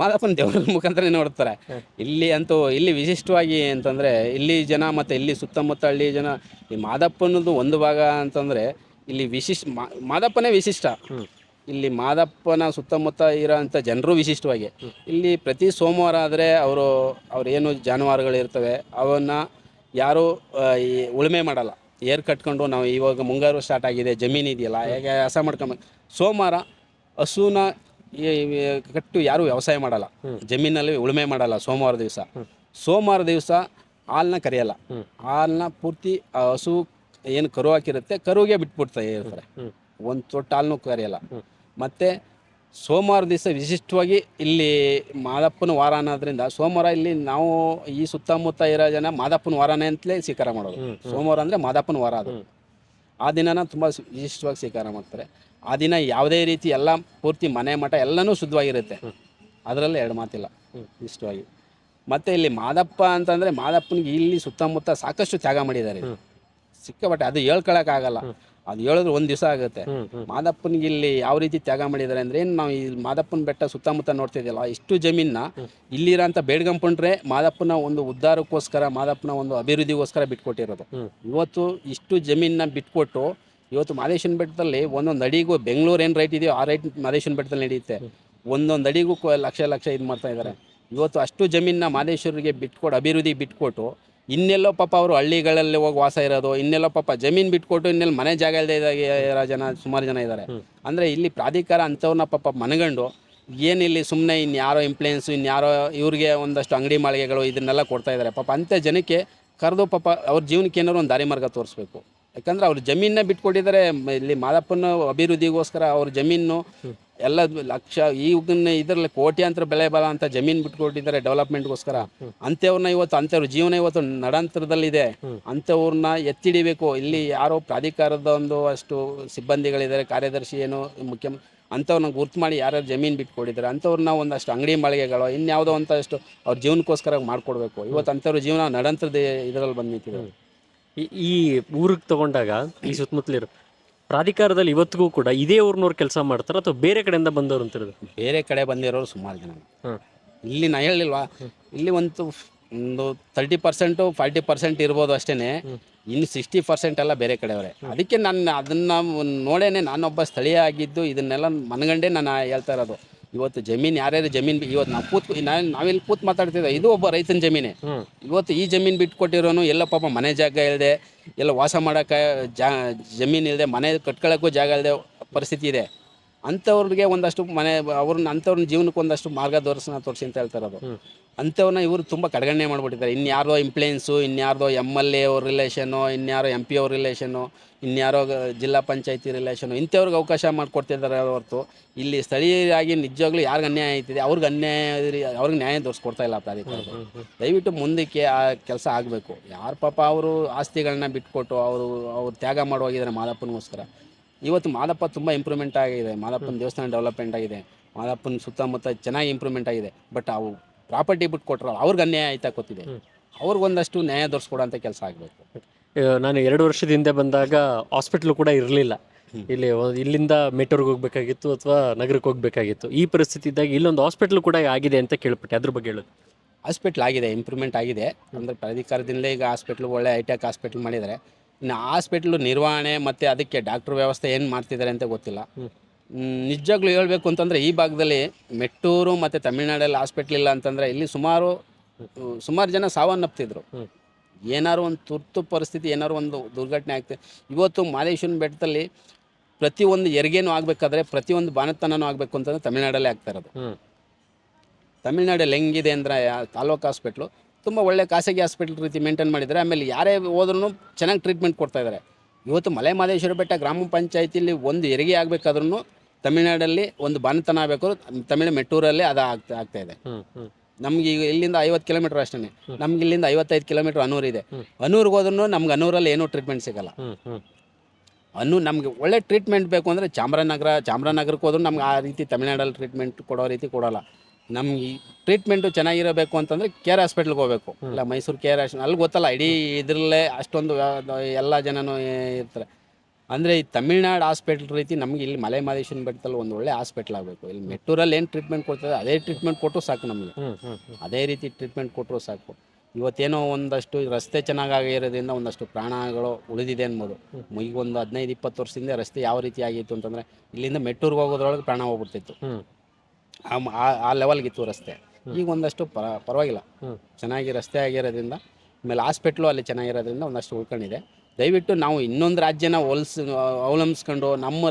ಮಾದಪ್ಪನ ದೇವ್ರ ಮುಖಾಂತರನೇ ನೋಡ್ತಾರೆ. ಇಲ್ಲಿ ಅಂತೂ ಇಲ್ಲಿ ವಿಶಿಷ್ಟವಾಗಿ ಅಂತಂದರೆ ಇಲ್ಲಿ ಜನ ಮತ್ತು ಇಲ್ಲಿ ಸುತ್ತಮುತ್ತ ಹಳ್ಳಿ ಜನ ಈ ಮಾದಪ್ಪನದು ಒಂದು ಭಾಗ ಅಂತಂದರೆ ಇಲ್ಲಿ ಮಾದಪ್ಪನೇ ವಿಶಿಷ್ಟ. ಇಲ್ಲಿ ಮಾದಪ್ಪನ ಸುತ್ತಮುತ್ತ ಇರೋಂಥ ಜನರು ವಿಶಿಷ್ಟವಾಗಿ ಇಲ್ಲಿ ಪ್ರತಿ ಸೋಮವಾರ ಆದರೆ ಅವ್ರೇನು ಜಾನುವಾರುಗಳಿರ್ತವೆ ಅವನ್ನ ಯಾರು ಈ ಉಳುಮೆ ಮಾಡಲ್ಲ. ಏರ್ ಕಟ್ಕೊಂಡು ನಾವು ಇವಾಗ ಮುಂಗಾರು ಸ್ಟಾರ್ಟ್ ಆಗಿದೆ, ಜಮೀನು ಇದೆಯಲ್ಲ, ಹೇಗೆ ಹಸ ಮಾಡ್ಕೊಂಡು ಸೋಮವಾರ ಹಸುನ ಕಟ್ಟು ಯಾರು ವ್ಯವಸಾಯ ಮಾಡಲ್ಲ, ಜಮೀನಲ್ಲಿ ಉಳುಮೆ ಮಾಡಲ್ಲ. ಸೋಮವಾರ ದಿವಸ ಹಾಲನ್ನ ಕರೆಯಲ್ಲ. ಹಾಲನ್ನ ಪೂರ್ತಿ ಆ ಹಸು ಏನು ಕರು ಹಾಕಿರುತ್ತೆ ಕರುಗೆ ಬಿಟ್ಬಿಡ್ತಾ ಇರ್ತಾರೆ. ಒಂದು ತೊಟ್ಟು ಹಾಲನ್ನು ಕರೆಯಲ್ಲ. ಮತ್ತು ಸೋಮವಾರ ದಿವಸ ವಿಶಿಷ್ಟವಾಗಿ ಇಲ್ಲಿ ಮಾದಪ್ಪನ ವಾರ ಅನ್ನೋದ್ರಿಂದ ಸೋಮವಾರ ಇಲ್ಲಿ ನಾವು ಈ ಸುತ್ತಮುತ್ತ ಇರೋ ಜನ ಮಾದಪ್ಪನ ವಾರನೇ ಅಂತಲೇ ಸ್ವೀಕಾರ ಮಾಡೋದು. ಸೋಮವಾರ ಅಂದರೆ ಮಾದಪ್ಪನ ವಾರ. ಅದು ಆ ದಿನನ ತುಂಬ ವಿಶಿಷ್ಟವಾಗಿ ಸ್ವೀಕಾರ ಮಾಡ್ತಾರೆ. ಆ ದಿನ ಯಾವುದೇ ರೀತಿ ಎಲ್ಲ ಪೂರ್ತಿ ಮನೆ ಮಠ ಎಲ್ಲನೂ ಶುದ್ಧವಾಗಿರುತ್ತೆ. ಅದರಲ್ಲಿ ಎರಡು ಮಾತಿಲ್ಲ, ಇಷ್ಟವಾಗಿ. ಮತ್ತು ಇಲ್ಲಿ ಮಾದಪ್ಪ ಅಂತಂದರೆ ಮಾದಪ್ಪನಿಗೆ ಇಲ್ಲಿ ಸುತ್ತಮುತ್ತ ಸಾಕಷ್ಟು ತ್ಯಾಗ ಮಾಡಿದ್ದಾರೆ. ಸಿಕ್ಕಾಪಟ್ಟೆ ಅದು ಹೇಳ್ಕೊಳಕ್ಕಾಗಲ್ಲ. ಅದು ಹೇಳಿದ್ರೆ ಒಂದು ದಿವಸ ಆಗುತ್ತೆ. ಮಾದಪ್ಪನಿಗೆ ಇಲ್ಲಿ ಯಾವ ರೀತಿ ತ್ಯಾಗ ಮಾಡಿದ್ದಾರೆ ಅಂದರೆ, ಏನು ನಾವು ಈ ಮಾದಪ್ಪನ ಬೆಟ್ಟ ಸುತ್ತಮುತ್ತ ನೋಡ್ತಿದ್ದಿಲ್ಲ, ಇಷ್ಟು ಜಮೀನನ್ನ ಇಲ್ಲಿರೋಂಥ ಬೇಡ್ಗಂಪಂಡ್ರೆ ಮಾದಪ್ಪನ ಒಂದು ಉದ್ಧಾರಕ್ಕೋಸ್ಕರ, ಮಾದಪ್ಪನ ಒಂದು ಅಭಿವೃದ್ಧಿಗೋಸ್ಕರ ಬಿಟ್ಕೊಟ್ಟಿರೋದು. ಇವತ್ತು ಇಷ್ಟು ಜಮೀನನ್ನ ಬಿಟ್ಕೊಟ್ಟು ಇವತ್ತು ಮಾದೇಶ್ವರನ ಬೆಟ್ಟದಲ್ಲಿ ಒಂದೊಂದು ಅಡಿಗೂ ಬೆಂಗಳೂರು ಏನು ರೈಟ್ ಇದೆಯೋ ಆ ರೈಟ್ ಮಾದೇಶ್ವರನ ಬೆಟ್ಟದಲ್ಲಿ ನಡೆಯುತ್ತೆ. ಒಂದೊಂದು ಅಡಿಗೂ ಲಕ್ಷ ಇದು ಮಾಡ್ತಾ ಇದ್ದಾರೆ. ಇವತ್ತು ಅಷ್ಟು ಜಮೀನನ್ನ ಮಾದೇಶ್ವರಿಗೆ ಬಿಟ್ಕೊಟ್ಟು, ಅಭಿವೃದ್ಧಿಗೆ ಬಿಟ್ಕೊಟ್ಟು, ಇನ್ನೆಲ್ಲೋ ಪಾಪ ಅವರು ಹಳ್ಳಿಗಳಲ್ಲಿ ಹೋಗಿ ವಾಸ ಇರೋದು, ಇನ್ನೆಲ್ಲೋ ಪಾಪ ಜಮೀನು ಬಿಟ್ಕೊಟ್ಟು ಇನ್ನೆಲ್ಲ ಮನೆ ಜಾಗ ಇಲ್ಲದೆ ಇರೋ ಜನ ಸುಮಾರು ಜನ ಇದ್ದಾರೆ. ಅಂದರೆ ಇಲ್ಲಿ ಪ್ರಾಧಿಕಾರ ಅಂಥವ್ರನ್ನ ಪಾಪ ಮನಗಂಡು ಏನಿಲ್ಲಿ ಸುಮ್ಮನೆ ಇನ್ಯಾರೋ ಇಂಪ್ಲೂಯೆನ್ಸು, ಇನ್ಯಾರೋ ಇವ್ರಿಗೆ ಒಂದಷ್ಟು ಅಂಗಡಿ ಮಾಳಿಗೆಗಳು ಇದನ್ನೆಲ್ಲ ಕೊಡ್ತಾ ಇದ್ದಾರೆ. ಪಾಪ ಅಂಥ ಜನಕ್ಕೆ ಕರೆದು ಪಾಪ ಅವ್ರ ಜೀವನಕ್ಕೆ ಏನಾದ್ರು ಒಂದು ದಾರಿ ಮಾರ್ಗ ತೋರಿಸ್ಬೇಕು. ಯಾಕಂದರೆ ಅವ್ರ ಜಮೀನನ್ನ ಬಿಟ್ಕೊಟ್ಟಿದ್ದಾರೆ. ಇಲ್ಲಿ ಮಾದಪ್ಪನ ಅಭಿವೃದ್ಧಿಗೋಸ್ಕರ ಅವ್ರ ಜಮೀನು ಎಲ್ಲ ಲಕ್ಷ ಇದರಲ್ಲಿ ಕೋಟ್ಯಾಂತರ ಬೆಲೆ ಬಲ ಅಂತ ಜಮೀನು ಬಿಟ್ಕೊಟ್ಟಿದ್ದಾರೆ ಡೆವಲಪ್ಮೆಂಟ್ಗೋಸ್ಕರ. ಅಂಥವ್ರನ್ನ ಇವತ್ತು ಅಂಥವ್ರ ಜೀವನ ಇವತ್ತು ನಡಾಂತರದಲ್ಲಿದೆ. ಅಂಥವ್ರನ್ನ ಎತ್ತಿಡಿಬೇಕು. ಇಲ್ಲಿ ಯಾರೋ ಪ್ರಾಧಿಕಾರದ ಒಂದು ಅಷ್ಟು ಸಿಬ್ಬಂದಿಗಳಿದ್ದಾರೆ, ಕಾರ್ಯದರ್ಶಿ ಏನು ಅಂಥವ್ರನ್ನ ಗುರ್ತು ಮಾಡಿ ಯಾರ್ಯಾರು ಜಮೀನು ಬಿಟ್ಕೊಟ್ಟಿದ್ದಾರೆ ಅಂಥವ್ರನ್ನ ಒಂದಷ್ಟು ಅಂಗಡಿ ಮಾಳಿಗೆಗಳು ಇನ್ಯಾವುದೋ ಒಂದಷ್ಟು ಅವ್ರ ಜೀವನಕ್ಕೋಸ್ಕರ ಮಾಡಿಕೊಡ್ಬೇಕು. ಇವತ್ತು ಅಂಥವ್ರ ಜೀವನ ನಡಾಂತರದ ಇದರಲ್ಲಿ ಬಂದು ನಿಂತಿದೆ. ಈ ಊರಿಗೆ ತಗೊಂಡಾಗ ಈ ಸುತ್ತಮುತ್ತಲಿರೋ ಪ್ರಾಧಿಕಾರದಲ್ಲಿ ಇವತ್ತಿಗೂ ಕೂಡ ಇದೇ ಊರಿನವ್ರು ಕೆಲಸ ಮಾಡ್ತಾರೆ ಅಥವಾ ಬೇರೆ ಕಡೆಯಿಂದ ಬಂದವರು ಅಂತಿರೋದು? ಬೇರೆ ಕಡೆ ಬಂದಿರೋರು ಸುಮಾರು ಜನ. ಇಲ್ಲಿ ನಾ ಹೇಳಿಲ್ವಾ, ಇಲ್ಲಿ ಒಂದು 30% 40% ಇರ್ಬೋದು ಅಷ್ಟೇ. ಇನ್ನು 60% ಎಲ್ಲ ಬೇರೆ ಕಡೆಯವರೇ. ಅದಕ್ಕೆ ನಾನು ಅದನ್ನು ನೋಡೇನೆ ನಾನೊಬ್ಬ ಸ್ಥಳೀಯ ಆಗಿದ್ದು ಇದನ್ನೆಲ್ಲ ಮನಗಂಡೇ ನಾನು ಹೇಳ್ತಾ ಇರೋದು. ಇವತ್ತು ಜಮೀನು ಯಾರ್ಯಾರು ಜಮೀನು ಇವತ್ತು ನಾವಿಲ್ಲಿ ಕೂತ್ ಮಾತಾಡ್ತಿದ್ದೆ, ಇದು ಒಬ್ಬ ರೈತನ ಜಮೀನೇ. ಇವತ್ತು ಈ ಜಮೀನು ಬಿಟ್ಕೊಟ್ಟಿರೋನು ಎಲ್ಲ ಪಾಪ ಮನೆ ಜಾಗ ಇಲ್ಲದೆ, ಎಲ್ಲ ವಾಸ ಮಾಡೋಕ್ಕೆ ಜಮೀನು ಇಲ್ಲದೆ, ಮನೆ ಕಟ್ಕೊಳ್ಳೋಕ್ಕೂ ಜಾಗ ಇಲ್ಲದೆ ಪರಿಸ್ಥಿತಿ ಇದೆ. ಅಂಥವ್ರಿಗೆ ಒಂದಷ್ಟು ಅಂಥವ್ರನ್ನ ಜೀವನಕ್ಕೆ ಒಂದಷ್ಟು ಮಾರ್ಗದರ್ಶನ ತೋರಿಸಿ ಅಂತ ಹೇಳ್ತಾ ಇರೋದು. ಅಂಥವ್ರನ್ನ ಇವರು ತುಂಬ ಕಡೆಗಣನೆ ಮಾಡಿಬಿಟ್ಟಿದ್ದಾರೆ. ಇನ್ಯಾರೋ ಇಂಪ್ಲೂಯೆನ್ಸು, ಇನ್ಯಾರ್ದೋ MLA ಅವ್ರ ರಿಲೇಷನ್ನು, ಇನ್ಯಾರೋ MP ಅವ್ರ ರಿಲೇಷನ್ನು, ಇನ್ಯಾರೋ ಜಿಲ್ಲಾ ಪಂಚಾಯತಿ ರಿಲೇಷನ್ನು, ಇಂಥವ್ರಿಗೆ ಅವಕಾಶ ಮಾಡಿಕೊಡ್ತಿದ್ದಾರೆ ಹೊರತು ಇಲ್ಲಿ ಸ್ಥಳೀಯರಾಗಿ ನಿಜವಾಗ್ಲೂ ಯಾರಿಗೆ ಅನ್ಯಾಯ ಆಯ್ತಿದೆ ಅವ್ರಿಗೆ ನ್ಯಾಯ ತೋರಿಸ್ಕೊಡ್ತಾ ಇಲ್ಲ ಪ್ರಾಧಿಕಾರ. ದಯವಿಟ್ಟು ಮುಂದಕ್ಕೆ ಆ ಕೆಲಸ ಆಗಬೇಕು. ಯಾರು ಪಾಪ ಅವರು ಆಸ್ತಿಗಳನ್ನ ಬಿಟ್ಕೊಟ್ಟು ಅವ್ರು ತ್ಯಾಗ ಮಾಡುವಾಗಿದ್ದಾರೆ ಮಾದಪ್ಪನಿಗೋಸ್ಕರ. ಇವತ್ತು ಮಾದಪ್ಪ ತುಂಬ ಇಂಪ್ರೂವ್ಮೆಂಟ್ ಆಗಿದೆ. ಮಾದಪ್ಪನ ದೇವಸ್ಥಾನ ಡೆವಲಪ್ಮೆಂಟ್ ಆಗಿದೆ. ಮಾದಪ್ಪನ ಸುತ್ತಮುತ್ತ ಚೆನ್ನಾಗಿ ಇಂಪ್ರೂವ್ಮೆಂಟ್ ಆಗಿದೆ. ಬಟ್ ಅವು ಪ್ರಾಪರ್ಟಿ ಬಿಟ್ಟು ಕೊಟ್ಟರು ಅವ್ರಿಗೆ ಅನ್ಯಾಯ ಆಯ್ತಾ ಗೊತ್ತಿದೆ. ಅವ್ರಿಗೊಂದಷ್ಟು ನ್ಯಾಯ ದೊರಸ್ಕೊಡೋಂಥ ಕೆಲಸ ಆಗಬೇಕು. ನಾನು 2 ವರ್ಷದ ಹಿಂದೆ ಬಂದಾಗ ಹಾಸ್ಪಿಟ್ಲು ಕೂಡ ಇರಲಿಲ್ಲ. ಇಲ್ಲಿಂದ ಮೆಟ್ರೋಗೆ ಹೋಗ್ಬೇಕಾಗಿತ್ತು ಅಥವಾ ನಗರಕ್ಕೆ ಹೋಗ್ಬೇಕಾಗಿತ್ತು. ಈ ಪರಿಸ್ಥಿತಿ ಇದ್ದಾಗ ಇಲ್ಲೊಂದು ಹಾಸ್ಪಿಟ್ಲು ಕೂಡ ಆಗಿದೆ ಅಂತ ಕೇಳ್ಪಟ್ಟೆ, ಅದ್ರ ಬಗ್ಗೆ ಹೇಳೋದು. ಹಾಸ್ಪಿಟ್ಲ್ ಆಗಿದೆ, ಇಂಪ್ರೂವ್ಮೆಂಟ್ ಆಗಿದೆ. ಅಂದರೆ ಪ್ರಾಧಿಕಾರದಿಂದಲೇ ಈಗ ಹಾಸ್ಪಿಟ್ಲು ಒಳ್ಳೆ ಹೈಟೆಕ್ ಹಾಸ್ಪಿಟ್ಲ್ ಮಾಡಿದ್ದಾರೆ. ಇನ್ನು ಹಾಸ್ಪಿಟ್ಲು ನಿರ್ವಹಣೆ ಮತ್ತು ಅದಕ್ಕೆ ಡಾಕ್ಟ್ರ್ ವ್ಯವಸ್ಥೆ ಏನು ಮಾಡ್ತಿದ್ದಾರೆ ಅಂತ ಗೊತ್ತಿಲ್ಲ. ನಿಜವಾಗ್ಲೂ ಹೇಳಬೇಕು ಅಂತಂದರೆ ಈ ಭಾಗದಲ್ಲಿ ಮೆಟ್ಟೂರು ಮತ್ತು ತಮಿಳ್ನಾಡಲ್ಲಿ ಹಾಸ್ಪಿಟ್ಲ್ ಇಲ್ಲ ಅಂತಂದರೆ ಇಲ್ಲಿ ಸುಮಾರು ಜನ ಸಾವನ್ನಪ್ತಿದ್ರು. ಏನಾದ್ರು ಒಂದು ತುರ್ತು ಪರಿಸ್ಥಿತಿ, ಏನಾದ್ರು ಒಂದು ದುರ್ಘಟನೆ ಆಗ್ತದೆ. ಇವತ್ತು ಮಾದೇಶ್ವರನ ಬೆಟ್ಟದಲ್ಲಿ ಪ್ರತಿಯೊಂದು ಹೆರಿಗೆನೂ ಆಗಬೇಕಾದ್ರೆ, ಪ್ರತಿಯೊಂದು ಬಾಣತನೂ ಆಗಬೇಕು ಅಂತಂದರೆ ತಮಿಳ್ನಾಡಲ್ಲೇ ಆಗ್ತಾ ಇರೋದು. ತಮಿಳ್ನಾಡಲ್ಲಿ ಹೆಂಗಿದೆ ಅಂದರೆ ತಾಲೂಕು ಹಾಸ್ಪಿಟ್ಲು ತುಂಬ ಒಳ್ಳೆ ಖಾಸಗಿ ಹಾಸ್ಪಿಟ್ಲ್ ರೀತಿ ಮೇಂಟೈನ್ ಮಾಡಿದ್ದಾರೆ. ಆಮೇಲೆ ಯಾರೇ ಹೋದ್ರೂ ಚೆನ್ನಾಗಿ ಟ್ರೀಟ್ಮೆಂಟ್ ಕೊಡ್ತಾಯಿದ್ದಾರೆ. ಇವತ್ತು ಮಲೆ ಮಹದೇಶ್ವರ ಬೆಟ್ಟ ಗ್ರಾಮ ಪಂಚಾಯತಿಲಿ ಒಂದು ಹೆರಿಗೆ ಆಗಬೇಕಾದ್ರೂ ತಮಿಳ್ನಾಡಲ್ಲಿ ಒಂದು ಬಾಣತನ ಆಗಬೇಕು, ತಮಿಳು ಮೆಟ್ಟೂರಲ್ಲೇ ಅದು ಆಗ್ತಾಯಿದೆ. ನಮ್ಗೆ ಈಗ ಇಲ್ಲಿಂದ 50 ಕಿಲೋಮೀಟ್ರ್ ಅಷ್ಟೇ. ನಮ್ಗೆ ಇಲ್ಲಿಂದ 55 ಕಿಲೋಮೀಟ್ರ್ ಅನೂರು ಇದೆ. ಅನೂರಿಗೆ ಹೋದ್ರೂ ನಮ್ಗೆ ಅನೂರಲ್ಲಿ ಏನೂ ಟ್ರೀಟ್ಮೆಂಟ್ ಸಿಗೋಲ್ಲ. ನಮಗೆ ಒಳ್ಳೆ ಟ್ರೀಟ್ಮೆಂಟ್ ಬೇಕು ಅಂದರೆ ಚಾಮರಾಜನಗರಕ್ಕೆ ಹೋದ್ರೂ ನಮ್ಗೆ ಆ ರೀತಿ ತಮಿಳ್ನಾಡಲ್ಲಿ ಟ್ರೀಟ್ಮೆಂಟ್ ಕೊಡೋ ರೀತಿ ಕೊಡೋಲ್ಲ. ನಮ್ಗೆ ಟ್ರೀಟ್ಮೆಂಟು ಚೆನ್ನಾಗಿರಬೇಕು ಅಂತಂದರೆ KR ಹಾಸ್ಪಿಟ್ಲ್ಗೆ ಹೋಗಬೇಕು, ಇಲ್ಲ ಮೈಸೂರು KR ಹಾಸ್ಪಿಟಲ್. ಅಲ್ಲಿ ಗೊತ್ತಲ್ಲ, ಇಡೀ ಇದರಲ್ಲೇ ಅಷ್ಟೊಂದು ಎಲ್ಲ ಜನನೂ ಇರ್ತಾರೆ. ಅಂದರೆ ಈ ತಮಿಳ್ನಾಡು ಹಾಸ್ಪಿಟ್ಲ್ ರೀತಿ ನಮಗೆ ಇಲ್ಲಿ ಮಲೆ ಮಹದೇಶ್ವರನ ಬೆಟ್ಟದಲ್ಲಿ ಒಂದು ಒಳ್ಳೆ ಹಾಸ್ಪಿಟ್ಲ್ ಆಗಬೇಕು. ಇಲ್ಲಿ ಮೆಟ್ಟೂರಲ್ಲಿ ಏನು ಟ್ರೀಟ್ಮೆಂಟ್ ಕೊಡ್ತದೆ ಅದೇ ಟ್ರೀಟ್ಮೆಂಟ್ ಕೊಟ್ಟರು ಸಾಕು ನಮಗೆ. ಅದೇ ರೀತಿ ಟ್ರೀಟ್ಮೆಂಟ್ ಕೊಟ್ಟರು ಸಾಕು. ಇವತ್ತೇನೋ ಒಂದಷ್ಟು ರಸ್ತೆ ಚೆನ್ನಾಗಿರೋದ್ರಿಂದ ಒಂದಷ್ಟು ಪ್ರಾಣಗಳು ಉಳಿದಿದೆ ಅನ್ಬೋದು. ಈಗ ಒಂದು 15-20 ವರ್ಷದಿಂದ ರಸ್ತೆ ಯಾವ ರೀತಿ ಆಗಿತ್ತು ಅಂತಂದರೆ ಇಲ್ಲಿಂದ ಮೆಟ್ಟೂರ್ಗೆ ಹೋಗೋದ್ರೊಳಗೆ ಪ್ರಾಣ ಹೋಗ್ಬಿಡ್ತಿತ್ತು. ಆ ಲೆವೆಲ್ಗಿತ್ತು ರಸ್ತೆ. ಈಗ ಒಂದಷ್ಟು ಪರವಾಗಿಲ್ಲ, ಚೆನ್ನಾಗಿ ರಸ್ತೆ ಆಗಿರೋದ್ರಿಂದ, ಆಮೇಲೆ ಹಾಸ್ಪಿಟ್ಲು ಅಲ್ಲಿ ಚೆನ್ನಾಗಿರೋದ್ರಿಂದ ಒಂದಷ್ಟು ಉಳ್ಕೊಂಡಿದೆ. ದಯವಿಟ್ಟು ನಾವು ಇನ್ನೊಂದು ರಾಜ್ಯನ ಅವಲಂಬಿಸ್ಕೊಂಡು ನಮ್ಮ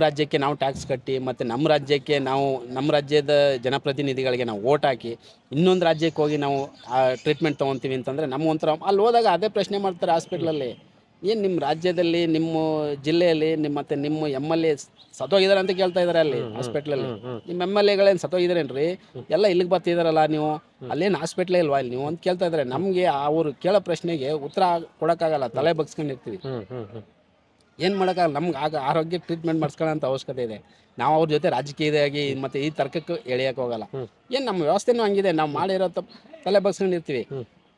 ರಾಜ್ಯಕ್ಕೆ ನಾವು ಟ್ಯಾಕ್ಸ್ ಕಟ್ಟಿ ಮತ್ತು ನಮ್ಮ ರಾಜ್ಯದ ಜನಪ್ರತಿನಿಧಿಗಳಿಗೆ ನಾವು ಓಟ್ ಹಾಕಿ ಇನ್ನೊಂದು ರಾಜ್ಯಕ್ಕೆ ಹೋಗಿ ನಾವು ಟ್ರೀಟ್ಮೆಂಟ್ ತೊಗೊತೀವಿ ಅಂತಂದರೆ ನಮ್ಮ ಒಂಥರ ಅಲ್ಲಿ ಹೋದಾಗ ಅದೇ ಪ್ರಶ್ನೆ ಮಾಡ್ತಾರೆ ಹಾಸ್ಪಿಟ್ಲಲ್ಲಿ. ಏನು ನಿಮ್ಮ ರಾಜ್ಯದಲ್ಲಿ, ನಿಮ್ಮ ಜಿಲ್ಲೆಯಲ್ಲಿ ನಿಮ್ಮ MLA ಸತ್ತೋಗಿದ್ದಾರೆ ಅಂತ ಕೇಳ್ತಾ ಇದ್ದಾರೆ ಅಲ್ಲಿ ಹಾಸ್ಪಿಟ್ಲಲ್ಲಿ. ನಿಮ್ಮ MLAಗಳೇನು ಸತ್ತೋಗಿದ್ದಾರೇನ್ರಿ? ಎಲ್ಲ ಇಲ್ಲಿಗೆ ಬರ್ತಿದಾರಲ್ಲ ನೀವು, ಅಲ್ಲೇನು ಹಾಸ್ಪಿಟ್ಲೇ ಇಲ್ವಾ ಇಲ್ಲಿ ನೀವು ಅಂತ ಕೇಳ್ತಾ ಇದ್ದಾರೆ. ನಮಗೆ ಅವರು ಕೇಳೋ ಪ್ರಶ್ನೆಗೆ ಉತ್ತರ ಕೊಡೋಕ್ಕಾಗಲ್ಲ, ತಲೆ ಬಗ್ಸ್ಕೊಂಡಿರ್ತೀವಿ. ಏನು ಮಾಡೋಕ್ಕಾಗಲ್ಲ. ನಮ್ಗೆ ಆರೋಗ್ಯ ಟ್ರೀಟ್ಮೆಂಟ್ ಮಾಡಿಸ್ಕೊಳ್ಳೋಂಥ ಅವಶ್ಯಕತೆ ಇದೆ. ನಾವು ಅವ್ರ ಜೊತೆ ರಾಜಕೀಯವಾಗಿ ಮತ್ತು ಈ ತರ್ಕಕ್ಕೆ ಎಳೆಯೋಕೆ ಹೋಗಲ್ಲ. ಏನು ನಮ್ಮ ವ್ಯವಸ್ಥೆನೂ ಹಂಗಿದೆ, ನಾವು ಮಾಡಿರೋ ತಲೆ ಬಗ್ಸ್ಕೊಂಡಿರ್ತೀವಿ.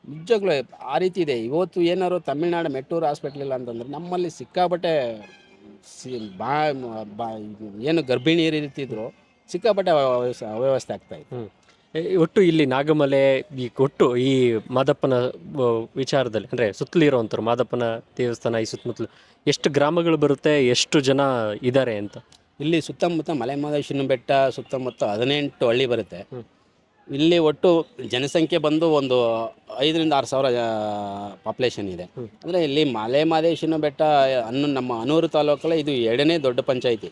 ನಿಜವಾಗ್ಲೂ ಆ ರೀತಿ ಇದೆ. ಇವತ್ತು ಏನಾದ್ರು ತಮಿಳ್ನಾಡು ಮೆಟ್ಟೂರು ಹಾಸ್ಪಿಟ್ಲ್ ಇಲ್ಲ ಅಂತಂದರೆ ನಮ್ಮಲ್ಲಿ ಸಿಕ್ಕಾಪಟ್ಟೆ ಏನು ಗರ್ಭಿಣಿಯರು ಇರ್ತಿದ್ರು ಸಿಕ್ಕಾಪಟ್ಟೆ ಅವ್ಯವಸ್ಥೆ ಆಗ್ತಾಯಿತ್ತು. ಒಟ್ಟು ಇಲ್ಲಿ ನಾಗಮಲೆ ಈ ಮಾದಪ್ಪನ ವಿಚಾರದಲ್ಲಿ ಅಂದರೆ ಸುತ್ತಲಿರೋವಂಥವ್ರು ಮಾದಪ್ಪನ ದೇವಸ್ಥಾನ ಈ ಸುತ್ತಮುತ್ತಲು ಎಷ್ಟು ಗ್ರಾಮಗಳು ಬರುತ್ತೆ, ಎಷ್ಟು ಜನ ಇದ್ದಾರೆ ಅಂತ? ಇಲ್ಲಿ ಸುತ್ತಮುತ್ತ ಮಲೆ ಮಹದೇಶ್ವರನ ಬೆಟ್ಟ ಸುತ್ತಮುತ್ತ 18 ಹಳ್ಳಿ ಬರುತ್ತೆ. ಇಲ್ಲಿ ಒಟ್ಟು ಜನಸಂಖ್ಯೆ ಬಂದು ಒಂದು 5,000-6,000 ಪಾಪ್ಯುಲೇಷನ್ ಇದೆ. ಅಂದರೆ ಇಲ್ಲಿ ಮಲೆ ಮಹದೇಶ್ವರನ ಬೆಟ್ಟ ನಮ್ಮ ಅನೂರು ತಾಲೂಕಲ್ಲಿ ಇದು 2ನೇ ದೊಡ್ಡ ಪಂಚಾಯಿತಿ.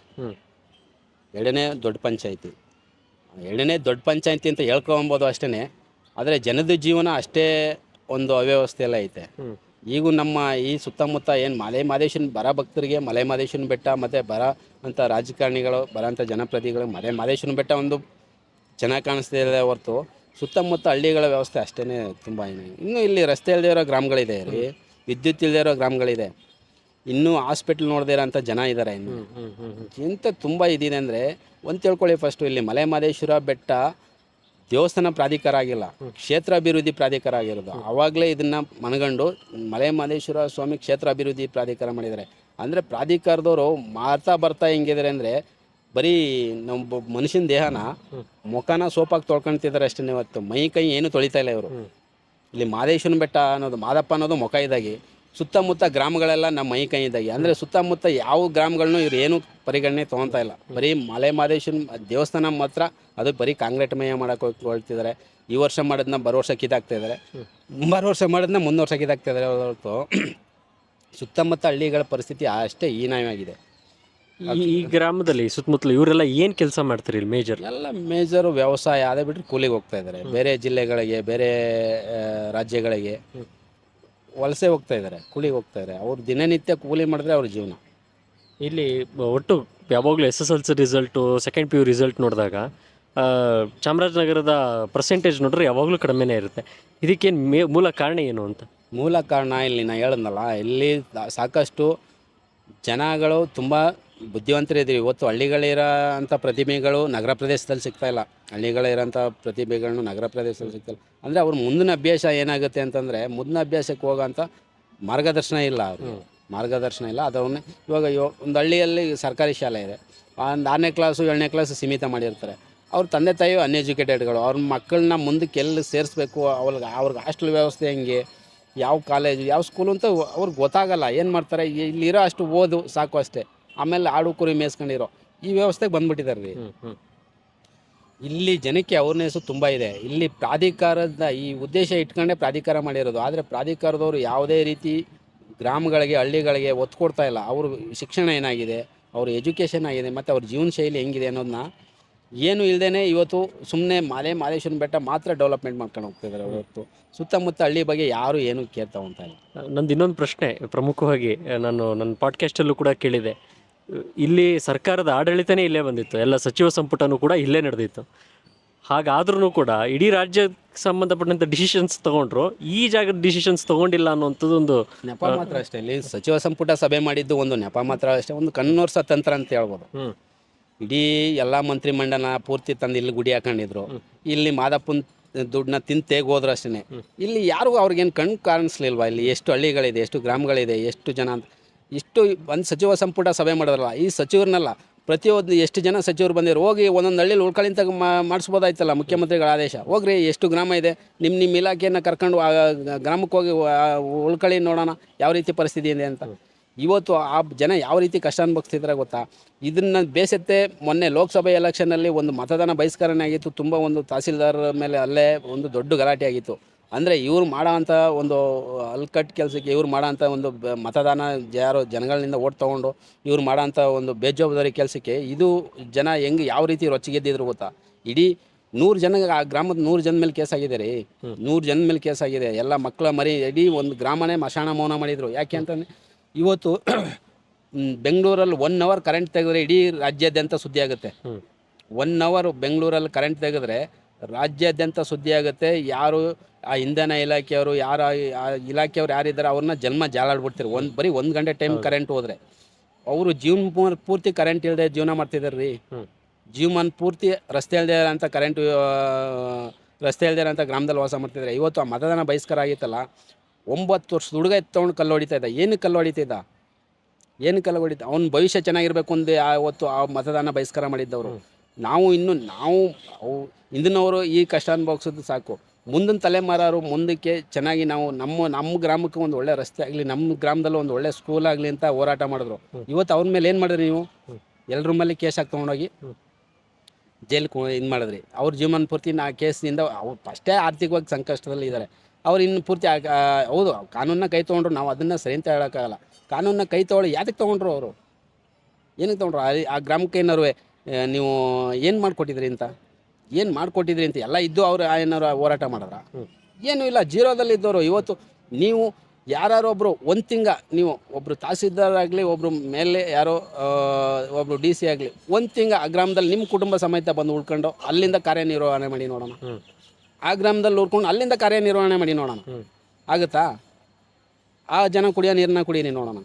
2ನೇ ದೊಡ್ಡ ಪಂಚಾಯಿತಿ ಅಂತ ಹೇಳ್ಕೊಬೋದು ಅಷ್ಟೇ. ಆದರೆ ಜನದ ಜೀವನ ಅಷ್ಟೇ ಒಂದು ಅವ್ಯವಸ್ಥೆ ಎಲ್ಲ ಐತೆ. ಈಗೂ ನಮ್ಮ ಈ ಸುತ್ತಮುತ್ತ ಏನು ಮಲೆ ಮಹದೇಶ್ವರನ ಬರ ಭಕ್ತರಿಗೆ ಮಲೆ ಮಹದೇಶ್ವರನ ಬೆಟ್ಟ ಮತ್ತು ಅಂಥ ರಾಜಕಾರಣಿಗಳು ಬರೋಂಥ ಜನಪ್ರತಿನಿಧಿಗಳು ಮಲೆ ಮಹದೇಶ್ವರನ ಬೆಟ್ಟ ಒಂದು ಚೆನ್ನಾಗಿ ಕಾಣಿಸ್ತಿದೆ ಹೊರತು ಸುತ್ತಮುತ್ತ ಹಳ್ಳಿಗಳ ವ್ಯವಸ್ಥೆ ಅಷ್ಟೇ ತುಂಬ ಇನ್ನೂ ಇಲ್ಲಿ ರಸ್ತೆ ಇಲ್ಲದೆ ಇರೋ ಗ್ರಾಮಗಳಿದೆ ರೀ, ವಿದ್ಯುತ್ ಇಲ್ಲದೆ ಇರೋ ಗ್ರಾಮಗಳಿದೆ, ಇನ್ನೂ ಹಾಸ್ಪಿಟ್ಲ್ ನೋಡದೇ ಇರೋಂಥ ಜನ ಇದ್ದಾರೆ. ಇನ್ನು ಇಂಥ ತುಂಬ ಇದಿದೆ. ಅಂದರೆ ಒಂದು ತಿಳ್ಕೊಳ್ಳಿ, ಫಸ್ಟು ಇಲ್ಲಿ ಮಲೆ ಮಹದೇಶ್ವರ ಬೆಟ್ಟ ದೇವಸ್ಥಾನ ಪ್ರಾಧಿಕಾರ ಆಗಿಲ್ಲ, ಕ್ಷೇತ್ರ ಅಭಿವೃದ್ಧಿ ಪ್ರಾಧಿಕಾರ ಆಗಿರೋದು. ಆವಾಗಲೇ ಇದನ್ನು ಮನಗಂಡು ಮಲೆ ಮಹದೇಶ್ವರ ಸ್ವಾಮಿ ಕ್ಷೇತ್ರ ಅಭಿವೃದ್ಧಿ ಪ್ರಾಧಿಕಾರ ಮಾಡಿದ್ದಾರೆ. ಅಂದರೆ ಪ್ರಾಧಿಕಾರದವರು ಬರ್ತಾ ಹೆಂಗಿದ್ದಾರೆ ಅಂದರೆ ಬರೀ ನಮ್ಮ ಮನುಷ್ಯನ ದೇಹನ ಮುಖನ ಸೋಪಾಗಿ ತೊಳ್ಕೊಳ್ತಿದ್ದಾರೆ ಅಷ್ಟೇ ಇವತ್ತು. ಮೈ ಕೈ ಏನು ತೊಳಿತಾ ಇಲ್ಲ ಇವರು. ಇಲ್ಲಿ ಮಹದೇಶ್ವರನ ಬೆಟ್ಟ ಅನ್ನೋದು ಮಾದಪ್ಪ ಅನ್ನೋದು ಮುಖ ಇದ್ದಾಗಿ, ಸುತ್ತಮುತ್ತ ಗ್ರಾಮಗಳೆಲ್ಲ ನಮ್ಮ ಮೈ ಕೈ ಇದ್ದಾಗಿ. ಅಂದರೆ ಸುತ್ತಮುತ್ತ ಯಾವ ಗ್ರಾಮಗಳನ್ನೂ ಇವ್ರು ಏನು ಪರಿಗಣನೆ ತೊಗೊತಾ ಇಲ್ಲ. ಬರೀ ಮಲೆ ಮಹದೇಶ್ವರನ ದೇವಸ್ಥಾನ ಮಾತ್ರ ಅದು ಬರೀ ಕಾಂಕ್ರೀಟ್ಮಯ ಮಾಡೋಕೆ ಹೊಳ್ತಿದ್ದಾರೆ. ಈ ವರ್ಷ ಮಾಡೋದನ್ನ ಬರೋ ವರ್ಷ ಕಿದಾಕ್ತಾ ಇದ್ದಾರೆ, ವರ್ಷ ಮಾಡೋದನ್ನ ಮುಂದೆ ವರ್ಷ ಕಿದಾಕ್ತಾ ಇದ್ದಾರೆ ಹೊರತು ಸುತ್ತಮುತ್ತ ಹಳ್ಳಿಗಳ ಪರಿಸ್ಥಿತಿ ಅಷ್ಟೇ ಹೀನಾಯವಾಗಿದೆ. ಈ ಗ್ರಾಮದಲ್ಲಿ ಸುತ್ತಮುತ್ತಲು ಇವರೆಲ್ಲ ಏನು ಕೆಲಸ ಮಾಡ್ತಾರೆ ಇಲ್ಲಿ? ಮೇಜರು ವ್ಯವಸಾಯ ಅದೇ ಬಿಟ್ಟರೆ ಕೂಲಿಗೆ ಹೋಗ್ತಾ ಇದ್ದಾರೆ. ಬೇರೆ ಜಿಲ್ಲೆಗಳಿಗೆ, ಬೇರೆ ರಾಜ್ಯಗಳಿಗೆ ವಲಸೆ ಹೋಗ್ತಾ ಇದ್ದಾರೆ, ಕೂಲಿಗೆ ಹೋಗ್ತಾ ಇದ್ದಾರೆ. ಅವ್ರು ದಿನನಿತ್ಯ ಕೂಲಿ ಮಾಡಿದ್ರೆ ಅವ್ರ ಜೀವನ. ಇಲ್ಲಿ ಒಟ್ಟು ಯಾವಾಗಲೂ SSLC result, second PU result ನೋಡಿದಾಗ ಚಾಮರಾಜನಗರದ ಪರ್ಸೆಂಟೇಜ್ ನೋಡ್ರೆ ಯಾವಾಗಲೂ ಕಡಿಮೆನೇ ಇರುತ್ತೆ. ಇದಕ್ಕೇನು ಮೂಲ ಕಾರಣ ಏನು ಅಂತ? ಮೂಲ ಕಾರಣ ಇಲ್ಲಿ ನಾನು ಹೇಳಿದ್ನಲ್ಲ, ಇಲ್ಲಿ ಸಾಕಷ್ಟು ಜನಗಳು ತುಂಬ ಬುದ್ಧಿವಂತರಿದ್ದೀವಿ. ಇವತ್ತು ಹಳ್ಳಿಗಳಿರೋ ಅಂಥ ಪ್ರತಿಭೆಗಳು ನಗರ ಪ್ರದೇಶದಲ್ಲಿ ಸಿಗ್ತಾಯಿಲ್ಲ. ಹಳ್ಳಿಗಳಿರೋಂಥ ಪ್ರತಿಭೆಗಳನ್ನು ನಗರ ಪ್ರದೇಶದಲ್ಲಿ ಸಿಗ್ತಾಯಿಲ್ಲ. ಅಂದರೆ ಅವ್ರ ಮುಂದಿನ ಅಭ್ಯಾಸ ಏನಾಗುತ್ತೆ ಅಂತಂದರೆ, ಮುಂದಿನ ಅಭ್ಯಾಸಕ್ಕೆ ಹೋಗೋಂಥ ಮಾರ್ಗದರ್ಶನ ಇಲ್ಲ. ಅದನ್ನು ಇವಾಗ ಒಂದು ಹಳ್ಳಿಯಲ್ಲಿ ಸರ್ಕಾರಿ ಶಾಲೆ ಇದೆ, ಒಂದು 6ನೇ ಕ್ಲಾಸು 7ನೇ ಕ್ಲಾಸು ಸೀಮಿತ ಮಾಡಿರ್ತಾರೆ. ಅವ್ರ ತಂದೆ ತಾಯಿಯು ಅನ್ಎಜುಕೇಟೆಡ್ಗಳು. ಅವ್ರ ಮಕ್ಕಳನ್ನ ಮುಂದಕ್ಕೆ ಎಲ್ಲಿ ಸೇರಿಸ್ಬೇಕು, ಅವ್ರಿಗೆ ಹಾಸ್ಟೆಲ್ ವ್ಯವಸ್ಥೆ ಹೆಂಗೆ, ಯಾವ ಕಾಲೇಜು ಯಾವ ಸ್ಕೂಲು ಅಂತ ಅವ್ರಿಗೆ ಗೊತ್ತಾಗಲ್ಲ. ಏನು ಮಾಡ್ತಾರೆ, ಇಲ್ಲಿರೋ ಅಷ್ಟು ಓದು ಸಾಕು ಅಷ್ಟೇ, ಆಮೇಲೆ ಆಡು ಕುರಿ ಮೇಯಿಸ್ಕೊಂಡಿರೋ ಈ ವ್ಯವಸ್ಥೆಗೆ ಬಂದ್ಬಿಟ್ಟಿದ್ದಾರೆ ರೀ. ಇಲ್ಲಿ ಜನಕ್ಕೆ ಅವೇರ್ನೆಸ್ಸು ತುಂಬ ಇದೆ. ಇಲ್ಲಿ ಪ್ರಾಧಿಕಾರದ ಈ ಉದ್ದೇಶ ಇಟ್ಕೊಂಡೇ ಪ್ರಾಧಿಕಾರ ಮಾಡಿರೋದು. ಆದರೆ ಪ್ರಾಧಿಕಾರದವರು ಯಾವುದೇ ರೀತಿ ಗ್ರಾಮಗಳಿಗೆ, ಹಳ್ಳಿಗಳಿಗೆ ಒತ್ತು ಕೊಡ್ತಾ ಇಲ್ಲ. ಅವರು ಶಿಕ್ಷಣ ಏನಾಗಿದೆ, ಅವ್ರ ಎಜುಕೇಷನ್ ಆಗಿದೆ, ಮತ್ತು ಅವ್ರ ಜೀವನ ಶೈಲಿ ಹೆಂಗಿದೆ ಅನ್ನೋದನ್ನ ಏನು ಇಲ್ಲದೇ ಇವತ್ತು ಸುಮ್ಮನೆ ಮಲೆ ಮಹದೇಶ್ವರನ ಬೆಟ್ಟ ಮಾತ್ರ ಡೆವಲಪ್ಮೆಂಟ್ ಮಾಡ್ಕೊಂಡು ಹೋಗ್ತಿದ್ದಾರೆ ಹೊರತು ಸುತ್ತಮುತ್ತ ಹಳ್ಳಿ ಬಗ್ಗೆ ಯಾರು ಏನು ಕೇರ್ ತಗೊತಾ ಇಲ್ಲ. ನಂದು ಇನ್ನೊಂದು ಪ್ರಶ್ನೆ ಪ್ರಮುಖವಾಗಿ ನಾನು ನನ್ನ ಪಾಡ್ಕಾಸ್ಟಲ್ಲೂ ಕೂಡ ಕೇಳಿದೆ. ಇಲ್ಲಿ ಸರ್ಕಾರದ ಆಡಳಿತನೇ ಇಲ್ಲೇ ಬಂದಿತ್ತು, ಎಲ್ಲ ಸಚಿವ ಸಂಪುಟನೂ ಕೂಡ ಇಲ್ಲೇ ನಡೆದಿತ್ತು. ಹಾಗಾದ್ರೂ ಕೂಡ ಇಡೀ ರಾಜ್ಯಕ್ಕೆ ಸಂಬಂಧಪಟ್ಟಂಥ ಡಿಸಿಷನ್ಸ್ ತೊಗೊಂಡ್ರು, ಈ ಜಾಗದ ಡಿಸಿಷನ್ಸ್ ತೊಗೊಂಡಿಲ್ಲ ಅನ್ನೋಂಥದ್ದು ಒಂದು ನೆಪ ಮಾತ್ರ ಅಷ್ಟೇ. ಇಲ್ಲಿ ಸಚಿವ ಸಂಪುಟ ಸಭೆ ಮಾಡಿದ್ದು ಒಂದು ನೆಪ ಮಾತ್ರ ಅಷ್ಟೇ, ಒಂದು ಕಣ್ಣೋರ್ಸ ತಂತ್ರ ಅಂತ ಹೇಳ್ಬೋದು. ಇಡೀ ಎಲ್ಲ ಮಂತ್ರಿಮಂಡಲ ಪೂರ್ತಿ ತಂದು ಇಲ್ಲಿ ಗುಡಿ ಹಾಕೊಂಡಿದ್ರು. ಇಲ್ಲಿ ಮಾದಪ್ಪನ ದುಡ್ಡನ್ನ ತಿಂತೇಗೆ ಹೋದ್ರು ಅಷ್ಟೇ. ಇಲ್ಲಿ ಯಾರಿಗೂ ಅವ್ರಿಗೇನು ಕಣ್ಣು ಕಾಣಿಸ್ಲಿಲ್ವಾ? ಇಲ್ಲಿ ಎಷ್ಟು ಹಳ್ಳಿಗಳಿದೆ, ಎಷ್ಟು ಗ್ರಾಮಗಳಿದೆ, ಎಷ್ಟು ಜನ ಅಂತ. ಇಷ್ಟು ಒಂದು ಸಚಿವ ಸಂಪುಟ ಸಭೆ ಮಾಡೋದಲ್ಲ, ಈ ಸಚಿವರನ್ನೆಲ್ಲ ಪ್ರತಿಯೊಂದು ಎಷ್ಟು ಜನ ಸಚಿವರು ಬಂದಿರು, ಹೋಗಿ ಒಂದೊಂದು ಹಳ್ಳಿಲಿ ಉಳ್ಕೊಳ್ಳಿಂತ ಮಾಡಿಸ್ಬೋದಾಯ್ತಲ್ಲ ಮುಖ್ಯಮಂತ್ರಿಗಳ ಆದೇಶ. ಹೋಗ್ರಿ, ಎಷ್ಟು ಗ್ರಾಮ ಇದೆ ನಿಮ್ಮ ಇಲಾಖೆಯನ್ನು ಕರ್ಕೊಂಡು ಗ್ರಾಮಕ್ಕೆ ಹೋಗಿ ಉಳ್ಕೊಳ್ಳಿ, ನೋಡೋಣ ಯಾವ ರೀತಿ ಪರಿಸ್ಥಿತಿ ಇದೆ ಅಂತ. ಇವತ್ತು ಆ ಜನ ಯಾವ ರೀತಿ ಕಷ್ಟ ಅನುಭವಿಸ್ತಿದ್ರೆ ಗೊತ್ತಾ. ಇದನ್ನು ಬೇಸತ್ತೆ ಮೊನ್ನೆ ಲೋಕಸಭೆ ಎಲೆಕ್ಷನಲ್ಲಿ ಒಂದು ಮತದಾನ ಬಹಿಷ್ಕರಣೆ ಆಗಿತ್ತು. ತುಂಬ ಒಂದು ತಹಸೀಲ್ದಾರ್ ಮೇಲೆ ಅಲ್ಲೇ ಒಂದು ದೊಡ್ಡ ಗಲಾಟೆ ಆಗಿತ್ತು. ಅಂದರೆ ಇವ್ರು ಮಾಡೋ ಅಂಥ ಒಂದು ಅಲ್ಕಟ್ಟು ಕೆಲಸಕ್ಕೆ, ಇವ್ರು ಮಾಡೋ ಅಂಥ ಒಂದು ಮತದಾನ ಯಾರೋ ಜನಗಳಿಂದ ಓಟ್ ತೊಗೊಂಡು ಇವ್ರು ಮಾಡೋ ಅಂಥ ಒಂದು ಬೇಜವಾಬ್ದಾರಿ ಕೆಲಸಕ್ಕೆ ಇದು ಜನ ಹೆಂಗೆ ಯಾವ ರೀತಿ ರೊಚ್ಚಿಗೆದ್ದಿದ್ರು ಗೊತ್ತಾ. ಇಡೀ 100 ಜನ, ಆ ಗ್ರಾಮದ 100 ಜನ ಮೇಲೆ ಕೇಸ್ ಆಗಿದೆ ರೀ. 100 ಜನ ಮೇಲೆ ಕೇಸ್ ಆಗಿದೆ. ಎಲ್ಲ ಮಕ್ಕಳ ಮರಿ, ಇಡೀ ಒಂದು ಗ್ರಾಮನೇ ಮಶಾಣ ಮೌನ ಮಾಡಿದರು. ಯಾಕೆ ಅಂತಂದರೆ ಇವತ್ತು ಬೆಂಗಳೂರಲ್ಲಿ 1 ಅವರ್ ಕರೆಂಟ್ ತೆಗೆದ್ರೆ ಇಡೀ ರಾಜ್ಯಾದ್ಯಂತ ಸುದ್ದಿ ಆಗುತ್ತೆ. 1 ಅವರ್ ಬೆಂಗಳೂರಲ್ಲಿ ಕರೆಂಟ್ ತೆಗೆದ್ರೆ ರಾಜ್ಯಾದ್ಯಂತ ಸುದ್ದಿ ಆಗುತ್ತೆ. ಯಾರು ಆ ಇಂಧನ ಇಲಾಖೆಯವರು, ಯಾರು ಆ ಇಲಾಖೆಯವ್ರು ಯಾರಿದ್ದಾರೆ ಅವ್ರನ್ನ ಜನ್ಮ ಜಾಲಾಡ್ಬಿಡ್ತಾರೆ. ಬರೀ 1 ಗಂಟೆ ಟೈಮ್ ಕರೆಂಟ್ ಹೋದರೆ ಅವರು ಜೀವನ ಪೂರ್ತಿ ಕರೆಂಟ್ ಇಲ್ಲದೆ ಜೀವನ ಮಾಡ್ತಿದ್ದಾರೆ ರೀ. ಜೀವಮಾನ ಪೂರ್ತಿ ರಸ್ತೆ ಇಲ್ಲದೆ ಅಂತ ರಸ್ತೆ ಇಲ್ಲದೆ ಅಂತ ಗ್ರಾಮದಲ್ಲಿ ವಾಸ ಮಾಡ್ತಿದ್ದಾರೆ. ಇವತ್ತು ಆ ಮತದಾನ ಬಹಿಷ್ಕಾರ ಆಗಿತ್ತಲ್ಲ, 9 ವರ್ಷದ ಹುಡುಗ ಎತ್ಕೊಂಡು ಕಲ್ಲು ಹೊಡಿತಾ ಇದ್ದ. ಏನಕ್ಕೆ ಕಲ್ಲು ಹೊಡಿತಿದ್ದ? ಅವ್ನ ಭವಿಷ್ಯ ಚೆನ್ನಾಗಿರ್ಬೇಕು ಅಂದೇ ಅವತ್ತು ಆ ಮತದಾನ ಬಹಿಷ್ಕಾರ ಮಾಡಿದ್ದವರು. ನಾವು ಇಂದಿನವರು ಈ ಕಷ್ಟ ಅನುಭವಿಸೋದು ಸಾಕು. ಮುಂದಿನ ತಲೆಮಾರು ಮುಂದಕ್ಕೆ ಚೆನ್ನಾಗಿ ನಾವು ನಮ್ಮ ಗ್ರಾಮಕ್ಕೆ ಒಂದು ಒಳ್ಳೆ ರಸ್ತೆ ಆಗಲಿ, ನಮ್ಮ ಗ್ರಾಮದಲ್ಲಿ ಒಂದು ಒಳ್ಳೆ ಸ್ಕೂಲ್ ಆಗಲಿ ಅಂತ ಹೋರಾಟ ಮಾಡಿದ್ರು. ಇವತ್ತು ಅವ್ರ ಮೇಲೆ ಏನು ಮಾಡಿದ್ರಿ ನೀವು? ಎಲ್ಲರ ಮೇಲೆ ಕೇಸ್ ಹಾಕಿ ತೊಗೊಂಡೋಗಿ ಜೈಲಿಗೆ ಇದು ಮಾಡಿದ್ರಿ. ಅವ್ರ ಜೀವನ ಪೂರ್ತಿ ಆ ಕೇಸಿನಿಂದ ಅವ್ರು ಫಸ್ಟೇ ಆರ್ಥಿಕವಾಗಿ ಸಂಕಷ್ಟದಲ್ಲಿ ಇದ್ದಾರೆ. ಅವ್ರು ಇನ್ನು ಪೂರ್ತಿ ಹೌದು, ಕಾನೂನನ್ನ ಕೈ ತೊಗೊಂಡ್ರು, ನಾವು ಅದನ್ನು ಸರಿ ಅಂತ ಹೇಳೋಕ್ಕಾಗಲ್ಲ. ಕಾನೂನನ್ನ ಕೈ ತೊಗೊಳ್ಳಿ, ಯಾತಕ್ಕೆ ತೊಗೊಂಡ್ರು ಅವರು? ಏನಕ್ಕೆ ತೊಗೊಂಡ್ರು? ಆ ಗ್ರಾಮಕ್ಕೆ ಏನಾರು ನೀವು ಏನು ಮಾಡಿಕೊಟ್ಟಿದ್ರಿ ಅಂತ ಎಲ್ಲ ಇದ್ದು ಅವ್ರು ಏನಾರು ಹೋರಾಟ ಮಾಡಿದ್ರ? ಏನೂ ಇಲ್ಲ, ಜೀರೋದಲ್ಲಿ ಇದ್ದವರು. ಇವತ್ತು ನೀವು ಯಾರು ಒಬ್ಬರು ಒಂದು ತಿಂಗ ನೀವು ಒಬ್ಬರು ತಹಸೀಲ್ದಾರ್ ಆಗಲಿ, ಒಬ್ಬರು ಮೇಲೆ ಯಾರೋ ಒಬ್ಬರು DC ಆಗಲಿ, ಒಂದು ತಿಂಗ ಆ ಗ್ರಾಮದಲ್ಲಿ ನಿಮ್ಮ ಕುಟುಂಬ ಸಮೇತ ಬಂದು ಉಳ್ಕೊಂಡು ಅಲ್ಲಿಂದ ಕಾರ್ಯನಿರ್ವಹಣೆ ಮಾಡಿ ನೋಡೋಣ. ಆ ಗ್ರಾಮದಲ್ಲಿ ಉಳ್ಕೊಂಡು ಅಲ್ಲಿಂದ ಕಾರ್ಯನಿರ್ವಹಣೆ ಮಾಡಿ ನೋಡೋಣ, ಆಗುತ್ತಾ? ಆ ಜನ ಕುಡಿಯೋ ನೀರನ್ನ ಕುಡೀರಿ ನೋಡೋಣ.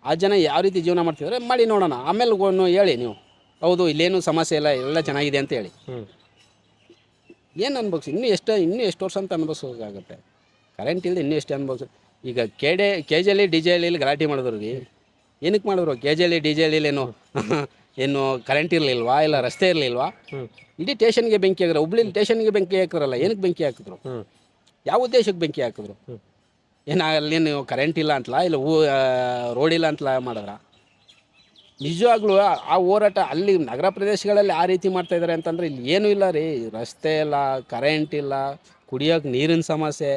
ಆ ಜನ ಯಾವ ರೀತಿ ಜೀವನ ಮಾಡ್ತಿದ್ದಾರೆ ಮಾಡಿ ನೋಡೋಣ. ಆಮೇಲೆ ಹೇಳಿ ನೀವು, ಹೌದು ಇಲ್ಲೇನು ಸಮಸ್ಯೆ ಇಲ್ಲ, ಎಲ್ಲ ಚೆನ್ನಾಗಿದೆ ಅಂತ ಹೇಳಿ. ಏನು ಅನ್ಭವಿಸಿ ಇನ್ನೂ ಎಷ್ಟು ವರ್ಷ ಅಂತ ಅನುಭವಿಸೋಕ್ಕಾಗುತ್ತೆ? ಕರೆಂಟ್ ಇಲ್ಲದೆ ಇನ್ನೂ ಎಷ್ಟು ಅನುಭವಿಸೋ. ಈಗ KJL DJL ಗಲಾಟೆ ಮಾಡಿದ್ರು ರೀ. ಏನಕ್ಕೆ ಮಾಡಿದ್ರು? KJL DJL ಏನು ಕರೆಂಟ್ ಇರಲಿಲ್ವಾ? ಇಲ್ಲ ರಸ್ತೆ ಇರಲಿಲ್ವಾ? ಇಡೀ ಸ್ಟೇಷನ್ಗೆ ಬೆಂಕಿ ಹಾಕಿದ್ರು. ಹುಬ್ಳಿ ಸ್ಟೇಷನ್ಗೆ ಬೆಂಕಿ ಹಾಕಿದ್ರಲ್ಲ, ಏನಕ್ಕೆ ಬೆಂಕಿ ಹಾಕಿದ್ರು? ಯಾವ ಉದ್ದೇಶಕ್ಕೆ ಬೆಂಕಿ ಹಾಕಿದ್ರು? ಅಲ್ಲೇನು ಕರೆಂಟ್ ಇಲ್ಲ ಅಂತಲಾ, ಇಲ್ಲ ರೋಡ್ ಇಲ್ಲ ಅಂತಲಾ ಮಾಡಿದ್ರ? ನಿಜವಾಗ್ಲೂ ಆ ಹೋರಾಟ ಅಲ್ಲಿ ನಗರ ಪ್ರದೇಶಗಳಲ್ಲಿ ಆ ರೀತಿ ಮಾಡ್ತಾಯಿದ್ದಾರೆ ಅಂತಂದರೆ ಇಲ್ಲಿ ಏನೂ ಇಲ್ಲ ರೀ. ರಸ್ತೆ ಇಲ್ಲ, ಕರೆಂಟ್ ಇಲ್ಲ, ಕುಡಿಯೋಕೆ ನೀರಿನ ಸಮಸ್ಯೆ.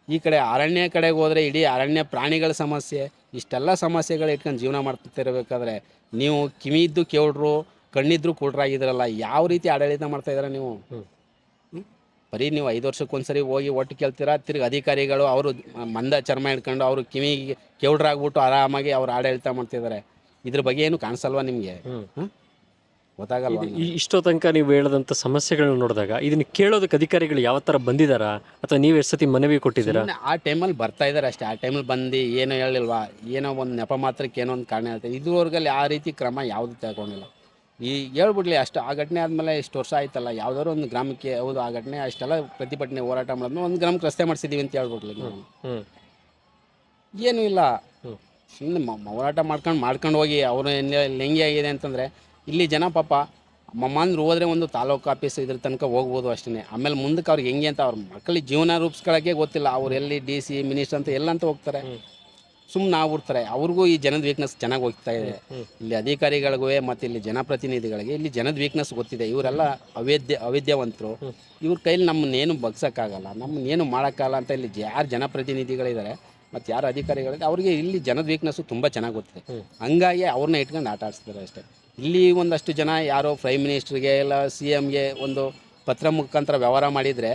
ಈ ಕಡೆ ಅರಣ್ಯ ಕಡೆಗೆ ಹೋದರೆ ಇಡೀ ಅರಣ್ಯ ಪ್ರಾಣಿಗಳ ಸಮಸ್ಯೆ. ಇಷ್ಟೆಲ್ಲ ಸಮಸ್ಯೆಗಳು ಇಟ್ಕೊಂಡು ಜೀವನ ಮಾಡ್ತಿರ್ಬೇಕಾದ್ರೆ ನೀವು ಕಿವಿ ಇದ್ದು ಕೇಳ್ರು, ಕಣ್ಣಿದ್ರು ಕುಳ್ರಾಗಿದ್ದೀರಲ್ಲ. ಯಾವ ರೀತಿ ಆಡಳಿತ ಮಾಡ್ತಾಯಿದ್ದಾರೆ ನೀವು? ಬರೀ ನೀವು 5 ವರ್ಷಕ್ಕೊಂದ್ಸರಿ ಹೋಗಿ ಒಟ್ಟು ಕೇಳ್ತೀರಾ. ತಿರ್ಗಿ ಅಧಿಕಾರಿಗಳು ಅವರು ಮಂದ ಚರ್ಮ ಹಿಡ್ಕೊಂಡು ಅವರು ಕಿವಿಗೆ ಕೇಳ್ರಾಗ್ಬಿಟ್ಟು ಆರಾಮಾಗಿ ಅವ್ರು ಆಡಳಿತ ಮಾಡ್ತಿದ್ದಾರೆ. ಇದ್ರ ಬಗ್ಗೆ ಏನು ಕಾಣಿಸಲ್ವಾ ನಿಮಗೆ? ಗೊತ್ತಾಗಲ್ವ? ಇಷ್ಟೋ ತನಕ ನೀವು ಹೇಳದಂಥ ಸಮಸ್ಯೆಗಳನ್ನ ನೋಡಿದಾಗ ಇದನ್ನು ಕೇಳೋದಕ್ಕೆ ಅಧಿಕಾರಿಗಳು ಯಾವ ಥರ ಬಂದಿದ್ದಾರಾ, ಅಥವಾ ನೀವು ಎಷ್ಟು ಸತಿ ಮನವಿ ಕೊಟ್ಟಿದ್ದೀರಾ? ಆ ಟೈಮಲ್ಲಿ ಬರ್ತಾ ಇದ್ದಾರೆ ಅಷ್ಟೇ. ಆ ಟೈಮಲ್ಲಿ ಬಂದು ಏನೋ ಹೇಳಿಲ್ವಾ, ಏನೋ ಒಂದು ನೆಪ ಮಾತ್ರಕ್ಕೆ ಏನೋ ಒಂದು ಕಾರಣ ಹೇಳ್ತಾರೆ. ಇದುವರೆಗಲ್ಲಿ ಆ ರೀತಿ ಕ್ರಮ ಯಾವುದು ತಗೊಂಡಿಲ್ಲ. ಹೇಳ್ಬಿಡ್ಲಿ ಅಷ್ಟು. ಆ ಘಟನೆ ಆದಮೇಲೆ ಇಷ್ಟು ವರ್ಷ ಆಯ್ತಲ್ಲ, ಯಾವುದಾದ್ರು ಒಂದು ಗ್ರಾಮಕ್ಕೆ ಹೌದು ಆ ಘಟನೆ ಅಷ್ಟೆಲ್ಲ ಪ್ರತಿಭಟನೆ ಹೋರಾಟ ಮಾಡಿದ್ಮೇಲೆ ಒಂದು ಗ್ರಾಮಕ್ಕೆ ರಸ್ತೆ ಮಾಡಿಸಿದ್ದೀವಿ ಅಂತ ಹೇಳ್ಬಿಡ್ಲಿ. ಏನೂ ಇಲ್ಲ, ಸುಮ್ಮನೆ ಹೋರಾಟ ಮಾಡ್ಕೊಂಡು ಹೋಗಿ ಅವರು ಹೆಂಗೆ ಆಗಿದೆ ಅಂತಂದರೆ ಇಲ್ಲಿ ಜನ ಪಾಪ ಮಮ್ಮಂದ್ರು ಹೋದರೆ ಒಂದು ತಾಲೂಕು ಆಫೀಸ್ ಇದ್ರ ತನಕ ಹೋಗ್ಬೋದು ಅಷ್ಟೇ. ಆಮೇಲೆ ಮುಂದಕ್ಕೆ ಅವ್ರಿಗೆ ಹೆಂಗೆ ಅಂತ ಅವ್ರ ಮಕ್ಕಳಿಗೆ ಜೀವನ ರೂಪಿಸ್ಕೊಳ್ಳೋಕ್ಕೆ ಗೊತ್ತಿಲ್ಲ. ಅವ್ರು ಎಲ್ಲಿ DC ಮಿನಿಸ್ಟರ್ ಅಂತ ಎಲ್ಲಂತ ಹೋಗ್ತಾರೆ, ಸುಮ್ಮನೆ ಆಗ್ಬಿಡ್ತಾರೆ. ಅವ್ರಿಗೂ ಈ ಜನದ ವೀಕ್ನೆಸ್ ಚೆನ್ನಾಗಿ ಹೋಗ್ತಾ ಇದೆ. ಇಲ್ಲಿ ಅಧಿಕಾರಿಗಳಿಗೂ ಮತ್ತು ಇಲ್ಲಿ ಜನಪ್ರತಿನಿಧಿಗಳಿಗೆ ಇಲ್ಲಿ ಜನದ ವೀಕ್ನೆಸ್ ಗೊತ್ತಿದೆ. ಇವರೆಲ್ಲ ಅವಿದ್ಯಾವಂತರು. ಇವ್ರ ಕೈಲಿ ನಮ್ಮನ್ನೇನು ಬಗ್ಸೋಕ್ಕಾಗಲ್ಲ, ನಮ್ಮನ್ನೇನು ಮಾಡೋಕ್ಕಾಗಲ್ಲ ಅಂತ ಇಲ್ಲಿ ಯಾರು ಜನಪ್ರತಿನಿಧಿಗಳಿದ್ದಾರೆ ಮತ್ತು ಯಾರು ಅಧಿಕಾರಿಗಳಿದೆ ಅವ್ರಿಗೆ ಇಲ್ಲಿ ಜನದ ವೀಕ್ನೆಸ್ಸು ತುಂಬ ಚೆನ್ನಾಗಿ ಗೊತ್ತಿದೆ. ಹಂಗಾಗಿ ಅವ್ರನ್ನ ಇಟ್ಕೊಂಡು ಆಟ ಆಡಿಸ್ತಾರೆ ಅಷ್ಟೇ. ಇಲ್ಲಿ ಒಂದಷ್ಟು ಜನ ಯಾರೋ ಪ್ರೈಮ್ ಮಿನಿಸ್ಟ್ರಿಗೆ ಇಲ್ಲ CMಗೆ ಒಂದು ಪತ್ರ ಮುಖಾಂತರ ವ್ಯವಹಾರ ಮಾಡಿದರೆ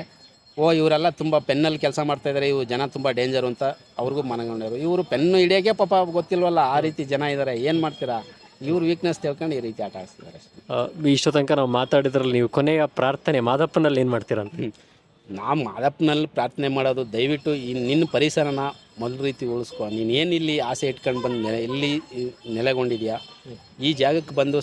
ಇವರೆಲ್ಲ ತುಂಬ ಪೆನ್ನಲ್ಲಿ ಕೆಲಸ ಮಾಡ್ತಾಯಿದ್ದಾರೆ, ಇವು ಜನ ತುಂಬ ಡೇಂಜರು ಅಂತ ಅವ್ರಿಗೂ ಮನಗೊಂಡರು. ಇವರು ಪೆನ್ನು ಹಿಡಿಯೋಕ್ಕೆ ಪಾಪ ಗೊತ್ತಿಲ್ವಲ್ಲ, ಆ ರೀತಿ ಜನ ಇದ್ದಾರೆ. ಏನು ಮಾಡ್ತೀರಾ? ಇವ್ರು ವೀಕ್ನೆಸ್ ತಿಳ್ಕೊಂಡು ಈ ರೀತಿ ಆಟ ಆಡಿಸ್ತಿದ್ದಾರೆ ಅಷ್ಟೇ. ಇಷ್ಟೋ ತನಕ ನಾವು ಮಾತಾಡಿದ್ರಲ್ಲಿ ನೀವು ಕೊನೆಯ ಪ್ರಾರ್ಥನೆ ಮಾದಪ್ಪನಲ್ಲಿ ಏನು ಮಾಡ್ತೀರಾ ಅಂತ? ನಾವು ಮಾದಪ್ಪನಲ್ಲಿ ಪ್ರಾರ್ಥನೆ ಮಾಡೋದು, ದಯವಿಟ್ಟು ನಿನ್ನ ಪರಿಸರನ ಮೊದಲು ರೀತಿ ಉಳಿಸ್ಕೊ. ನೀನು ಏನು ಇಲ್ಲಿ ಆಸೆ ಇಟ್ಕೊಂಡು ಬಂದು ಇಲ್ಲಿ ನೆಲೆಗೊಂಡಿದ್ಯಾ, ಈ ಜಾಗಕ್ಕೆ ಬಂದು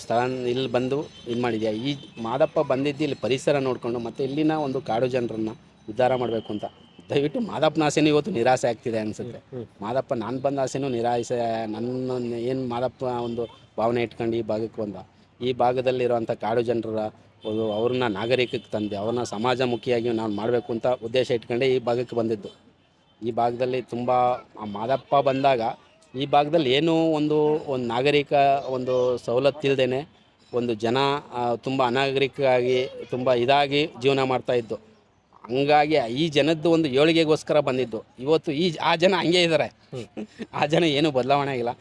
ಇಲ್ಲಿ ಬಂದು ಇದು ಮಾಡಿದ್ಯಾ. ಈ ಮಾದಪ್ಪ ಬಂದಿದ್ದು ಇಲ್ಲಿ ಪರಿಸರ ನೋಡಿಕೊಂಡು ಮತ್ತು ಇಲ್ಲಿನ ಒಂದು ಕಾಡು ಜನರನ್ನು ಉದ್ಧಾರ ಮಾಡಬೇಕು ಅಂತ. ದಯವಿಟ್ಟು ಮಾದಪ್ಪನ ಆಸೆನೂ ಇವತ್ತು ನಿರಾಸೆ ಆಗ್ತಿದೆ ಅನಿಸುತ್ತೆ. ಹ್ಮ್. ಮಾದಪ್ಪ ನಾನು ಬಂದ ಆಸೆನೂ ನಿರಾಸೆ. ನನ್ನ ಏನು ಮಾದಪ್ಪ ಒಂದು ಭಾವನೆ ಇಟ್ಕೊಂಡು ಈ ಭಾಗಕ್ಕೆ ಬಂದ, ಈ ಭಾಗದಲ್ಲಿರುವಂಥ ಕಾಡು ಜನರ ಅವ್ರನ್ನ ನಾಗರಿಕಕ್ಕೆ ತಂದೆ, ಅವ್ರನ್ನ ಸಮಾಜಮುಖಿಯಾಗಿ ನಾವು ಮಾಡಬೇಕು ಅಂತ ಉದ್ದೇಶ ಇಟ್ಕೊಂಡೆ ಈ ಭಾಗಕ್ಕೆ ಬಂದಿದ್ದು. ಈ ಭಾಗದಲ್ಲಿ ತುಂಬ ಮಾದಪ್ಪ ಬಂದಾಗ ಈ ಭಾಗದಲ್ಲಿ ಏನೂ ಒಂದು ನಾಗರಿಕ ಒಂದು ಸವಲತ್ತಿಲ್ದೇ ಒಂದು ಜನ ತುಂಬ ಅನಾಗರಿಕವಾಗಿ ತುಂಬ ಇದಾಗಿ ಜೀವನ ಮಾಡ್ತಾಯಿದ್ದು. ಹಂಗಾಗಿ ಈ ಜನದ್ದು ಒಂದು ಏಳಿಗೆಗೋಸ್ಕರ ಬಂದಿದ್ದು. ಇವತ್ತು ಆ ಜನ ಹಂಗೆ ಇದ್ದಾರೆ. ಆ ಜನ ಏನೂ ಬದಲಾವಣೆ ಆಗಿಲ್ಲ.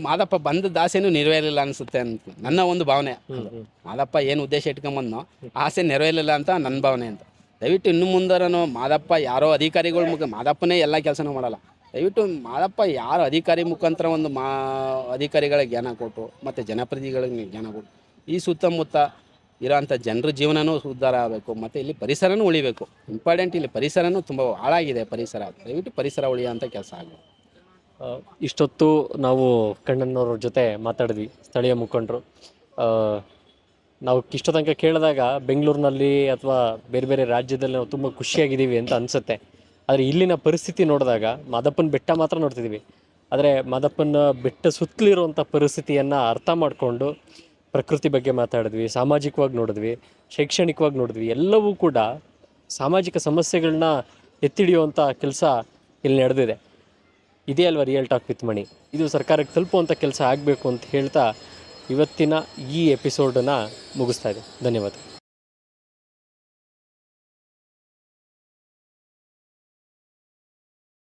ಮಾದಪ್ಪ ಬಂದದ್ದು ಆಸೆನೂ ನೆರವೇರಿಲ್ಲ ಅನಿಸುತ್ತೆ ಅಂತ ನನ್ನ ಒಂದು ಭಾವನೆ. ಮಾದಪ್ಪ ಏನು ಉದ್ದೇಶ ಇಟ್ಕೊಂಬಂದನೋ ಆಸೆ ನೆರವೇರಿಲ್ಲ ಅಂತ ನನ್ನ ಭಾವನೆ ಅಂತ. ದಯವಿಟ್ಟು ಇನ್ನು ಮುಂದರನು ಮಾದಪ್ಪ ಯಾರೋ ಅಧಿಕಾರಿಗಳ ಮಾದಪ್ಪನೇ ಎಲ್ಲ ಕೆಲಸನೂ ಮಾಡಲ್ಲ. ದಯವಿಟ್ಟು ಮಾದಪ್ಪ ಯಾರು ಅಧಿಕಾರಿ ಮುಖಾಂತರ ಒಂದು ಅಧಿಕಾರಿಗಳಿಗೆ ಜ್ಞಾನ ಕೊಟ್ಟು ಮತ್ತು ಜನಪ್ರತಿನಿಧಿಗಳಿಗೆ ಜ್ಞಾನ ಕೊಟ್ಟು ಈ ಸುತ್ತಮುತ್ತ ಇರೋಂಥ ಜನರ ಜೀವನವೂ ಉದ್ಧಾರ ಆಗಬೇಕು ಮತ್ತು ಇಲ್ಲಿ ಪರಿಸರನೂ ಉಳಿಬೇಕು. ಇಂಪಾರ್ಟೆಂಟ್, ಇಲ್ಲಿ ಪರಿಸರನೂ ತುಂಬ ಹಾಳಾಗಿದೆ. ಪರಿಸರ ದಯವಿಟ್ಟು ಪರಿಸರ ಉಳಿಯೋಂಥ ಕೆಲಸ ಆಗಬೇಕು. ಇಷ್ಟೊತ್ತು ನಾವು ಕಣ್ಣನ್ನವ್ರ ಜೊತೆ ಮಾತಾಡಿದ್ವಿ, ಸ್ಥಳೀಯ ಮುಖಂಡರು. ನಾವು ಇಷ್ಟ ತನಕ ಕೇಳಿದಾಗ ಬೆಂಗಳೂರಿನಲ್ಲಿ ಅಥವಾ ಬೇರೆ ಬೇರೆ ರಾಜ್ಯದಲ್ಲಿ ನಾವು ತುಂಬ ಖುಷಿಯಾಗಿದ್ದೀವಿ ಅಂತ ಅನಿಸುತ್ತೆ. ಆದರೆ ಇಲ್ಲಿನ ಪರಿಸ್ಥಿತಿ ನೋಡಿದಾಗ ಮಾದಪ್ಪನ ಬೆಟ್ಟ ಮಾತ್ರ ನೋಡ್ತಿದ್ದೀವಿ. ಆದರೆ ಮಾದಪ್ಪನ ಬೆಟ್ಟ ಸುತ್ತಲಿರುವಂಥ ಪರಿಸ್ಥಿತಿಯನ್ನು ಅರ್ಥ ಮಾಡಿಕೊಂಡು ಪ್ರಕೃತಿ ಬಗ್ಗೆ ಮಾತಾಡಿದ್ವಿ, ಸಾಮಾಜಿಕವಾಗಿ ನೋಡಿದ್ವಿ, ಶೈಕ್ಷಣಿಕವಾಗಿ ನೋಡಿದ್ವಿ. ಎಲ್ಲವೂ ಕೂಡ ಸಾಮಾಜಿಕ ಸಮಸ್ಯೆಗಳನ್ನ ಎತ್ತಿಡಿಯುವಂಥ ಕೆಲಸ ಇಲ್ಲಿ ನಡೆದಿದೆ. ಇದೇ ಅಲ್ವಾ ರಿಯಲ್ ಟಾಕ್ ವಿತ್ ಮಣಿ. ಇದು ಸರ್ಕಾರಕ್ಕೆ ತಲುಪುವಂಥ ಕೆಲಸ ಆಗಬೇಕು ಅಂತ ಹೇಳ್ತಾ ಇವತ್ತಿನ ಈ ಎಪಿಸೋಡನ್ನು ಮುಗಿಸ್ತಾ ಇದೆ. ಧನ್ಯವಾದ.